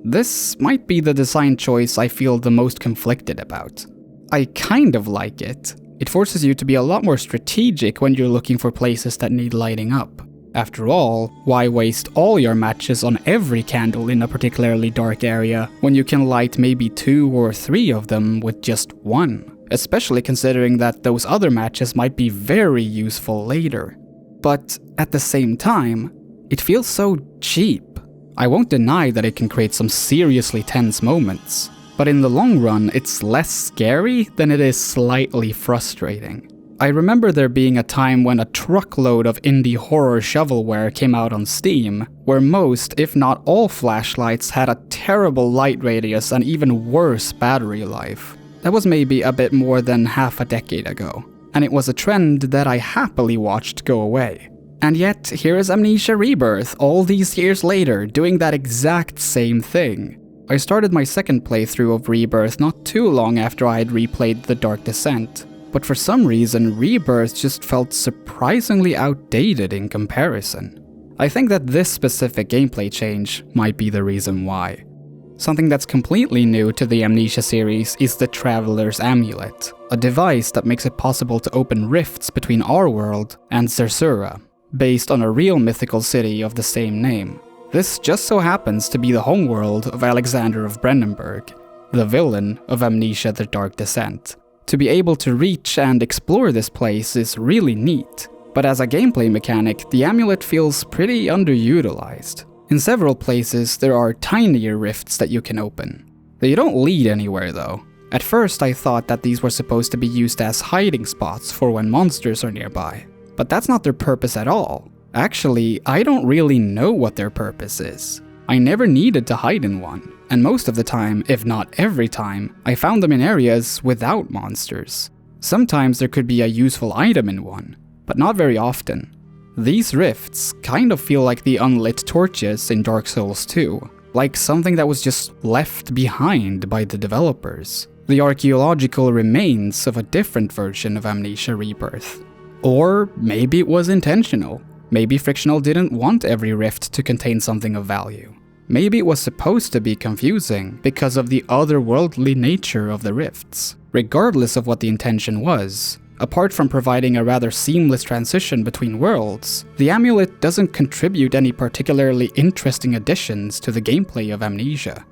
This might be the design choice I feel the most conflicted about. I kind of like it. It forces you to be a lot more strategic when you're looking for places that need lighting up. After all, why waste all your matches on every candle in a particularly dark area when you can light maybe 2 or 3 of them with just 1? Especially considering that those other matches might be very useful later. But at the same time, it feels so cheap. I won't deny that it can create some seriously tense moments, but in the long run, it's less scary than it is slightly frustrating. I remember there being a time when a truckload of indie horror shovelware came out on Steam, where most, if not all flashlights had a terrible light radius and even worse battery life. That was maybe a bit more than half a decade ago, and it was a trend that I happily watched go away. And yet, here is Amnesia Rebirth all these years later doing that exact same thing. I started my second playthrough of Rebirth not too long after I had replayed The Dark Descent. But for some reason, Rebirth just felt surprisingly outdated in comparison. I think that this specific gameplay change might be the reason why. Something that's completely new to the Amnesia series is the Traveler's Amulet, a device that makes it possible to open rifts between our world and Zersura, based on a real mythical city of the same name. This just so happens to be the homeworld of Alexander of Brennenburg, the villain of Amnesia: The Dark Descent. To be able to reach and explore this place is really neat, but as a gameplay mechanic, the amulet feels pretty underutilized. In several places, there are tinier rifts that you can open. They don't lead anywhere though. At first I thought that these were supposed to be used as hiding spots for when monsters are nearby, but that's not their purpose at all. Actually, I don't really know what their purpose is. I never needed to hide in one. And most of the time, if not every time, I found them in areas without monsters. Sometimes there could be a useful item in one, but not very often. These rifts kind of feel like the unlit torches in Dark Souls 2, like something that was just left behind by the developers. The archaeological remains of a different version of Amnesia Rebirth. Or maybe it was intentional. Maybe Frictional didn't want every rift to contain something of value. Maybe it was supposed to be confusing because of the otherworldly nature of the rifts. Regardless of what the intention was, apart from providing a rather seamless transition between worlds, the amulet doesn't contribute any particularly interesting additions to the gameplay of Amnesia.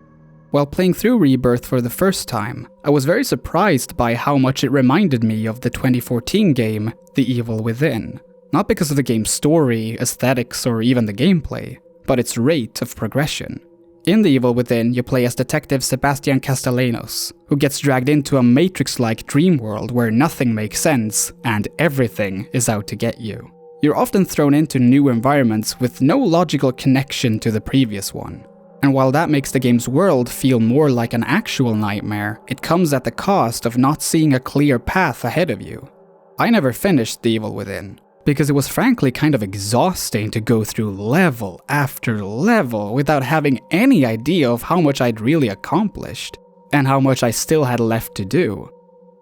While playing through Rebirth for the first time, I was very surprised by how much it reminded me of the 2014 game, The Evil Within. Not because of the game's story, aesthetics, or even the gameplay, but its rate of progression. In The Evil Within, you play as Detective Sebastian Castellanos, who gets dragged into a Matrix-like dream world where nothing makes sense and everything is out to get you. You're often thrown into new environments with no logical connection to the previous one. And while that makes the game's world feel more like an actual nightmare, it comes at the cost of not seeing a clear path ahead of you. I never finished The Evil Within, because it was frankly kind of exhausting to go through level after level without having any idea of how much I'd really accomplished. and how much I still had left to do.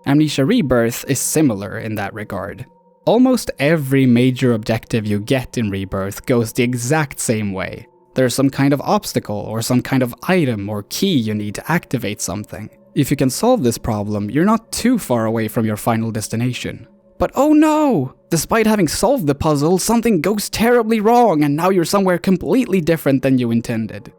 Amnesia Rebirth is similar in that regard. Almost every major objective you get in Rebirth goes the exact same way. There's some kind of obstacle or some kind of item or key you need to activate something. If you can solve this problem, you're not too far away from your final destination. But oh no! Despite having solved the puzzle, something goes terribly wrong and now you're somewhere completely different than you intended.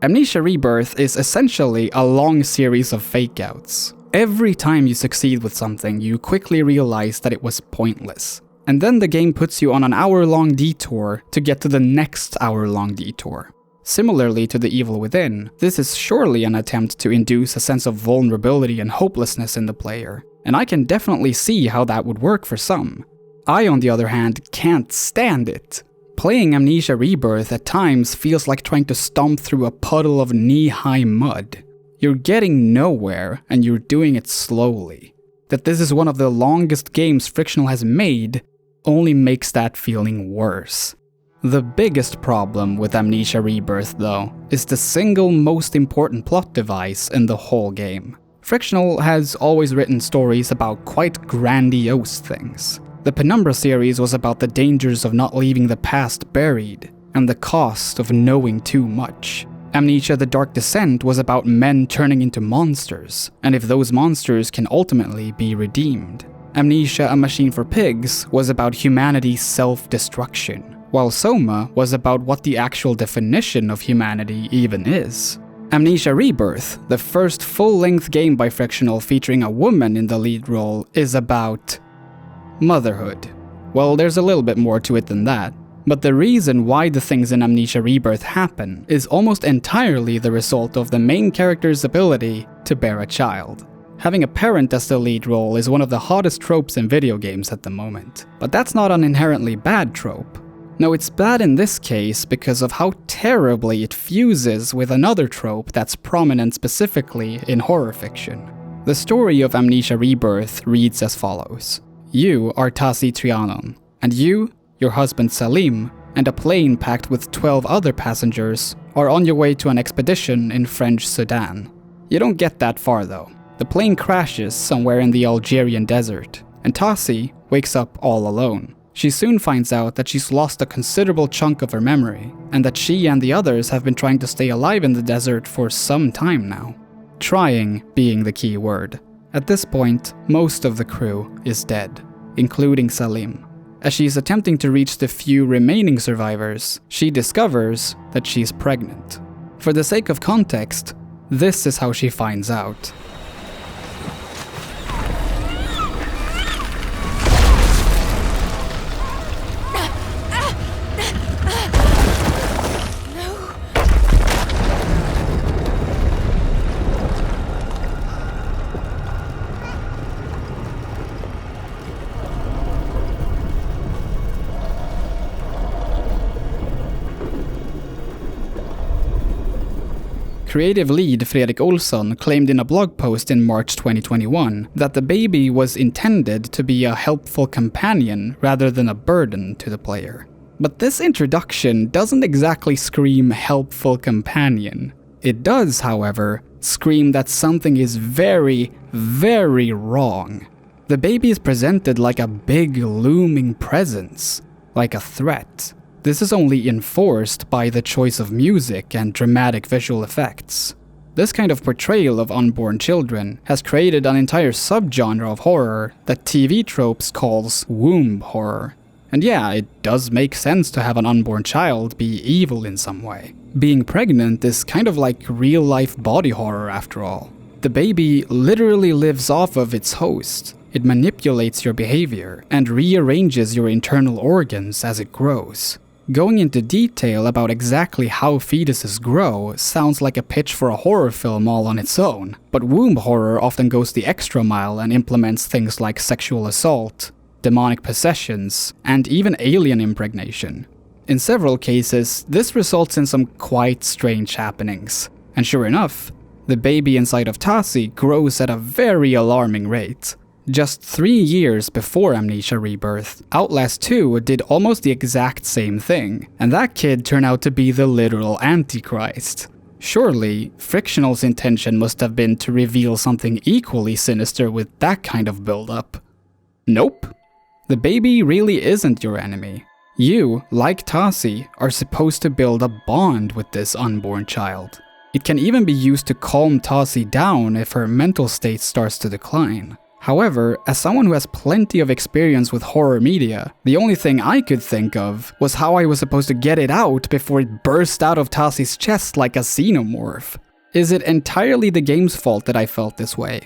Amnesia Rebirth is essentially a long series of fake-outs. Every time you succeed with something, you quickly realize that it was pointless. And then the game puts you on an hour-long detour to get to the next hour-long detour. Similarly to The Evil Within, this is surely an attempt to induce a sense of vulnerability and hopelessness in the player, and I can definitely see how that would work for some. I, on the other hand, can't stand it. Playing Amnesia Rebirth at times feels like trying to stomp through a puddle of knee-high mud. You're getting nowhere, and you're doing it slowly. That this is one of the longest games Frictional has made only makes that feeling worse. The biggest problem with Amnesia Rebirth, though, is the single most important plot device in the whole game. Frictional has always written stories about quite grandiose things. The Penumbra series was about the dangers of not leaving the past buried, and the cost of knowing too much. Amnesia: The Dark Descent was about men turning into monsters, and if those monsters can ultimately be redeemed. Amnesia: A Machine for Pigs was about humanity's self-destruction, while Soma was about what the actual definition of humanity even is. Amnesia Rebirth, the first full-length game by Frictional featuring a woman in the lead role, is about motherhood. Well, there's a little bit more to it than that. But the reason why the things in Amnesia Rebirth happen is almost entirely the result of the main character's ability to bear a child. Having a parent as the lead role is one of the hottest tropes in video games at the moment. But that's not an inherently bad trope. No, it's bad in this case because of how terribly it fuses with another trope that's prominent specifically in horror fiction. The story of Amnesia Rebirth reads as follows. You are Tasi Trianon, and you, your husband Salim, and a plane packed with 12 other passengers are on your way to an expedition in French Sudan. You don't get that far though. The plane crashes somewhere in the Algerian desert, and Tasi wakes up all alone. She soon finds out that she's lost a considerable chunk of her memory, and that she and the others have been trying to stay alive in the desert for some time now. Trying being the key word. At this point, most of the crew is dead, including Salim. As she's attempting to reach the few remaining survivors, she discovers that she's pregnant. For the sake of context, this is how she finds out. Creative lead Fredrik Olsson claimed in a blog post in March 2021 that the baby was intended to be a helpful companion rather than a burden to the player. But this introduction doesn't exactly scream helpful companion. It does, however, scream that something is very, very wrong. The baby is presented like a big looming presence, like a threat. This is only enforced by the choice of music and dramatic visual effects. This kind of portrayal of unborn children has created an entire subgenre of horror that TV Tropes calls womb horror. And yeah, it does make sense to have an unborn child be evil in some way. Being pregnant is kind of like real-life body horror after all. The baby literally lives off of its host. It manipulates your behavior and rearranges your internal organs as it grows. Going into detail about exactly how fetuses grow sounds like a pitch for a horror film all on its own, but womb horror often goes the extra mile and implements things like sexual assault, demonic possessions, and even alien impregnation. In several cases, this results in some quite strange happenings, and sure enough, the baby inside of Tasi grows at a very alarming rate. Just 3 years before Amnesia Rebirth, Outlast 2 did almost the exact same thing, and that kid turned out to be the literal Antichrist. Surely, Frictional's intention must have been to reveal something equally sinister with that kind of build-up. Nope. The baby really isn't your enemy. You, like Tasi, are supposed to build a bond with this unborn child. It can even be used to calm Tasi down if her mental state starts to decline. However, as someone who has plenty of experience with horror media, the only thing I could think of was how I was supposed to get it out before it burst out of Tasi's chest like a xenomorph. Is it entirely the game's fault that I felt this way?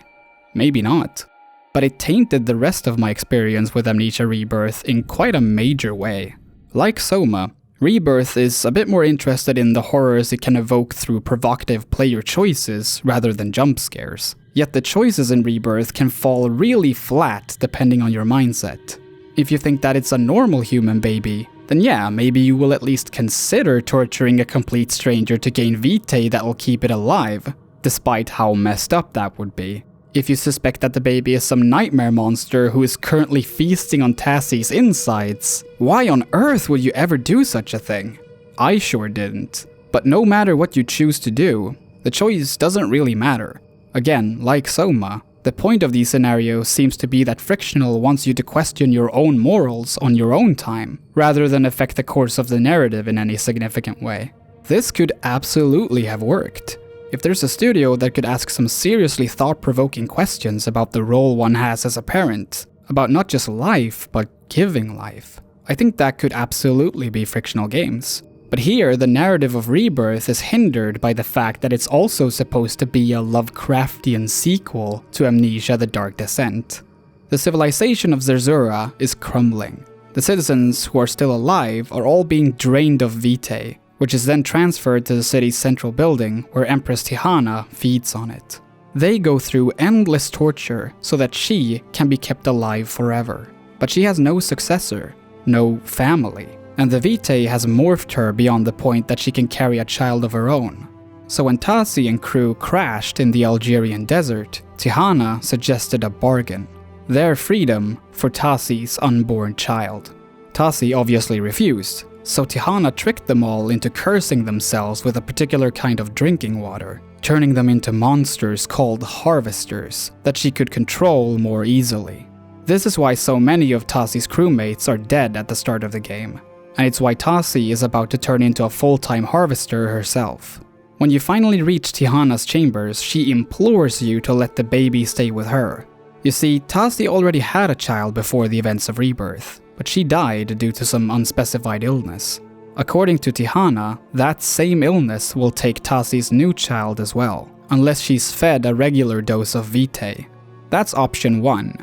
Maybe not. But it tainted the rest of my experience with Amnesia Rebirth in quite a major way. Like Soma, Rebirth is a bit more interested in the horrors it can evoke through provocative player choices rather than jump scares. Yet the choices in Rebirth can fall really flat depending on your mindset. If you think that it's a normal human baby, then yeah, maybe you will at least consider torturing a complete stranger to gain vitae that will keep it alive, despite how messed up that would be. If you suspect that the baby is some nightmare monster who is currently feasting on Tasi's insides, why on earth would you ever do such a thing? I sure didn't. But no matter what you choose to do, the choice doesn't really matter. Again, like Soma, the point of these scenarios seems to be that Frictional wants you to question your own morals on your own time, rather than affect the course of the narrative in any significant way. This could absolutely have worked. If there's a studio that could ask some seriously thought-provoking questions about the role one has as a parent, about not just life, but giving life, I think that could absolutely be Frictional Games. But here, the narrative of Rebirth is hindered by the fact that it's also supposed to be a Lovecraftian sequel to Amnesia: The Dark Descent. The civilization of Zerzura is crumbling. The citizens who are still alive are all being drained of vitae, which is then transferred to the city's central building where Empress Tihana feeds on it. They go through endless torture so that she can be kept alive forever. But she has no successor, no family, and the vitae has morphed her beyond the point that she can carry a child of her own. So when Tasi and crew crashed in the Algerian desert, Tihana suggested a bargain: their freedom for Tasi's unborn child. Tasi obviously refused, so Tihana tricked them all into cursing themselves with a particular kind of drinking water, turning them into monsters called harvesters that she could control more easily. This is why so many of Tasi's crewmates are dead at the start of the game, and it's why Tasi is about to turn into a full-time harvester herself. When you finally reach Tihana's chambers, she implores you to let the baby stay with her. You see, Tasi already had a child before the events of Rebirth, but she died due to some unspecified illness. According to Tihana, that same illness will take Tasi's new child as well, unless she's fed a regular dose of vitae. That's option 1.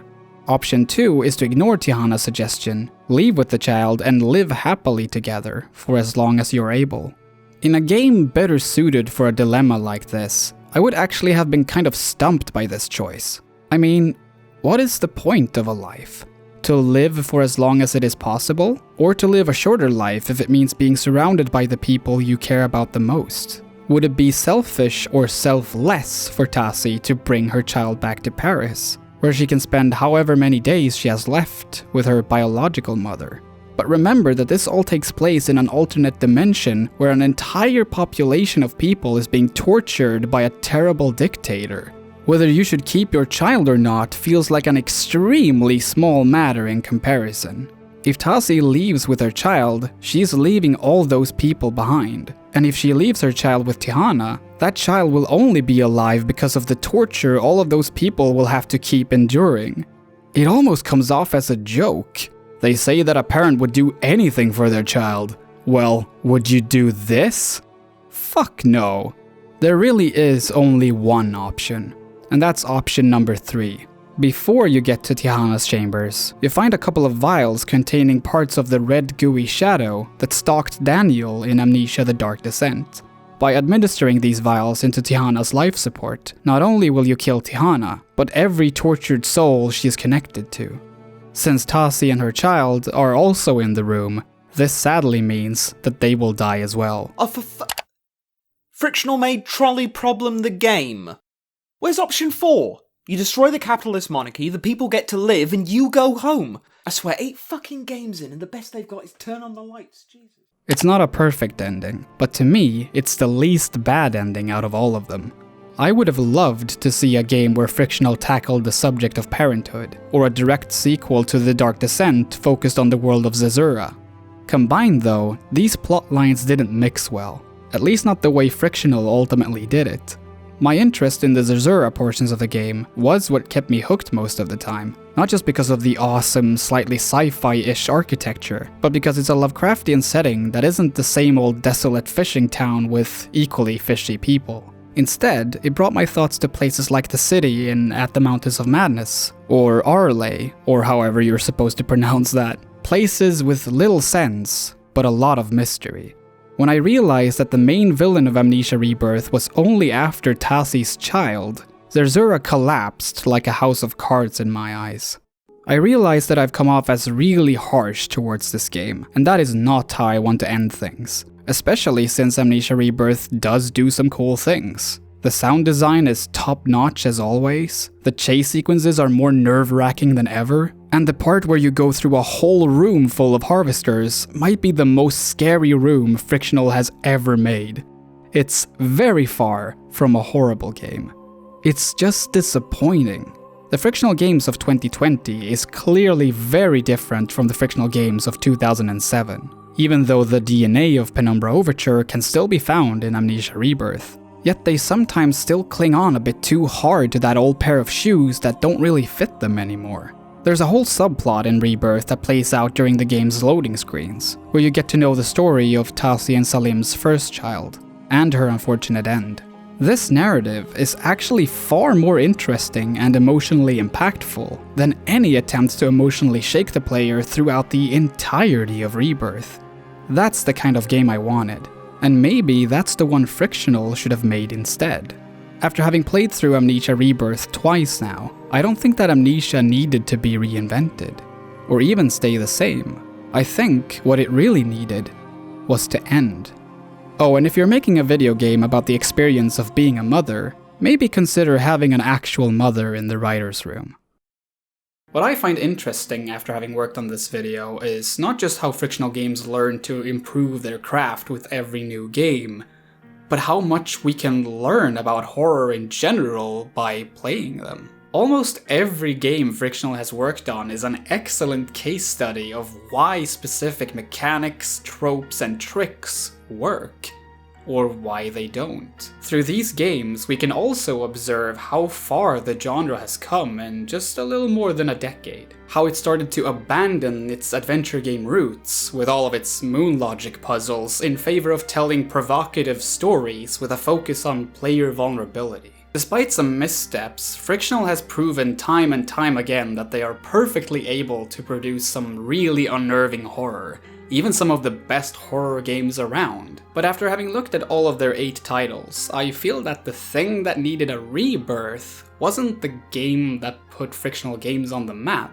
Option 2 is to ignore Tihana's suggestion, leave with the child, and live happily together for as long as you're able. In a game better suited for a dilemma like this, I would actually have been kind of stumped by this choice. I mean, what is the point of a life? To live for as long as it is possible? Or to live a shorter life if it means being surrounded by the people you care about the most? Would it be selfish or selfless for Tasi to bring her child back to Paris, where she can spend however many days she has left with her biological mother? But remember that this all takes place in an alternate dimension where an entire population of people is being tortured by a terrible dictator. Whether you should keep your child or not feels like an extremely small matter in comparison. If Tasi leaves with her child, she's leaving all those people behind. And if she leaves her child with Tihana, that child will only be alive because of the torture all of those people will have to keep enduring. It almost comes off as a joke. They say that a parent would do anything for their child. Well, would you do this? Fuck no. There really is only one option. And that's option number 3. Before you get to Tihana's chambers, you find a couple of vials containing parts of the red gooey shadow that stalked Daniel in Amnesia: The Dark Descent. By administering these vials into Tihana's life support, not only will you kill Tihana, but every tortured soul she is connected to. Since Tasi and her child are also in the room, this sadly means that they will die as well. Oh, Frictional made trolley problem the game. Where's option 4? You destroy the capitalist monarchy, the people get to live, and you go home. I swear, 8 fucking games in, and the best they've got is turn on the lights, Jesus. It's not a perfect ending, but to me, it's the least bad ending out of all of them. I would have loved to see a game where Frictional tackled the subject of parenthood, or a direct sequel to The Dark Descent focused on the world of Zazura. Combined though, these plot lines didn't mix well, at least not the way Frictional ultimately did it. My interest in the Zazura portions of the game was what kept me hooked most of the time, not just because of the awesome, slightly sci-fi-ish architecture, but because it's a Lovecraftian setting that isn't the same old desolate fishing town with equally fishy people. Instead, it brought my thoughts to places like the city in At the Mountains of Madness, or Arlay, or however you're supposed to pronounce that. Places with little sense, but a lot of mystery. When I realized that the main villain of Amnesia Rebirth was only after Tassi's child, Zazura collapsed like a house of cards in my eyes. I realized that I've come off as really harsh towards this game, and that is not how I want to end things. Especially since Amnesia Rebirth does do some cool things. The sound design is top-notch as always, the chase sequences are more nerve-wracking than ever, and the part where you go through a whole room full of harvesters might be the most scary room Frictional has ever made. It's very far from a horrible game. It's just disappointing. The Frictional Games of 2020 is clearly very different from the Frictional Games of 2007. Even though the DNA of Penumbra Overture can still be found in Amnesia Rebirth. Yet they sometimes still cling on a bit too hard to that old pair of shoes that don't really fit them anymore. There's a whole subplot in Rebirth that plays out during the game's loading screens, where you get to know the story of Tassi and Salim's first child, and her unfortunate end. This narrative is actually far more interesting and emotionally impactful than any attempts to emotionally shake the player throughout the entirety of Rebirth. That's the kind of game I wanted, and maybe that's the one Frictional should have made instead. After having played through Amnesia Rebirth twice now, I don't think that Amnesia needed to be reinvented, or even stay the same. I think what it really needed was to end. Oh, and if you're making a video game about the experience of being a mother, maybe consider having an actual mother in the writer's room. What I find interesting after having worked on this video is not just how Frictional Games learn to improve their craft with every new game, but how much we can learn about horror in general by playing them. Almost every game Frictional has worked on is an excellent case study of why specific mechanics, tropes, and tricks work, or why they don't. Through these games, we can also observe how far the genre has come in just a little more than a decade. How it started to abandon its adventure game roots, with all of its moon logic puzzles, in favor of telling provocative stories with a focus on player vulnerability. Despite some missteps, Frictional has proven time and time again that they are perfectly able to produce some really unnerving horror, even some of the best horror games around. But after having looked at all of their 8 titles, I feel that the thing that needed a rebirth wasn't the game that put Frictional Games on the map,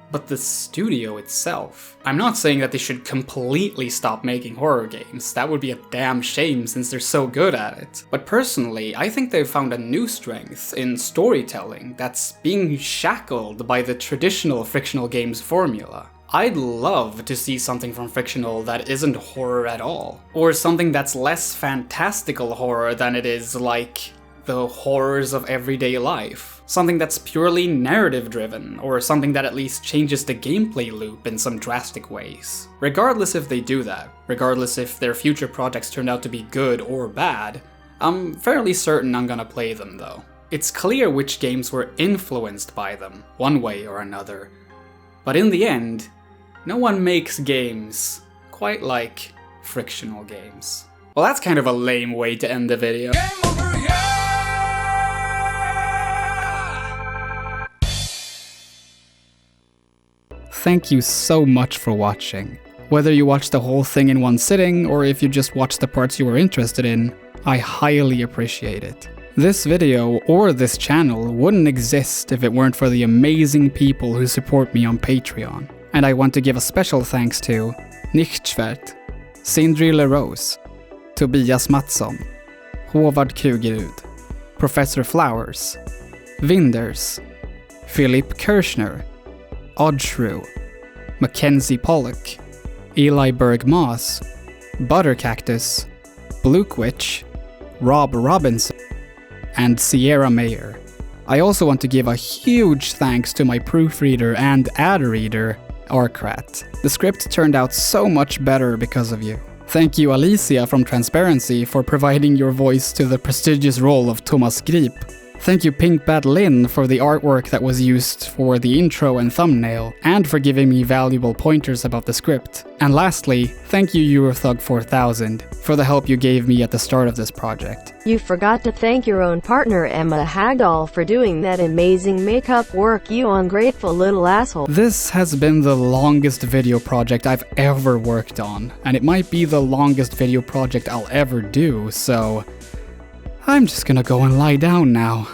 but the studio itself. I'm not saying that they should completely stop making horror games, that would be a damn shame since they're so good at it. But personally, I think they've found a new strength in storytelling that's being shackled by the traditional Frictional Games formula. I'd love to see something from Frictional that isn't horror at all, or something that's less fantastical horror than it is like the horrors of everyday life. Something that's purely narrative driven, or something that at least changes the gameplay loop in some drastic ways. Regardless if they do that, regardless if their future projects turn out to be good or bad, I'm fairly certain I'm gonna play them though. It's clear which games were influenced by them, one way or another. But in the end, no one makes games quite like Frictional Games. Well, that's kind of a lame way to end the video. Thank you so much for watching. Whether you watched the whole thing in one sitting, or if you just watched the parts you were interested in, I highly appreciate it. This video, or this channel, wouldn't exist if it weren't for the amazing people who support me on Patreon. And I want to give a special thanks to Nichtschwert, Sindri LeRose, Tobias Mattsson, Håvard Krugerud, Professor Flowers, Winders, Philip Kirschner, Oddshrew, Mackenzie Pollock, Eli Berg-Moss, Buttercactus, Bluequitch, Rob Robinson, and Sierra Mayer. I also want to give a huge thanks to my proofreader and ad reader, Arcrat. The script turned out so much better because of you. Thank you, Alicia from Transparency, for providing your voice to the prestigious role of Thomas Grip. Thank you, Pinkbat Lin, for the artwork that was used for the intro and thumbnail, and for giving me valuable pointers about the script. And lastly, thank you, Eurothug4000, for the help you gave me at the start of this project. You forgot to thank your own partner Emma Hagdahl for doing that amazing makeup work, you ungrateful little asshole. This has been the longest video project I've ever worked on, and it might be the longest video project I'll ever do, so I'm just gonna go and lie down now.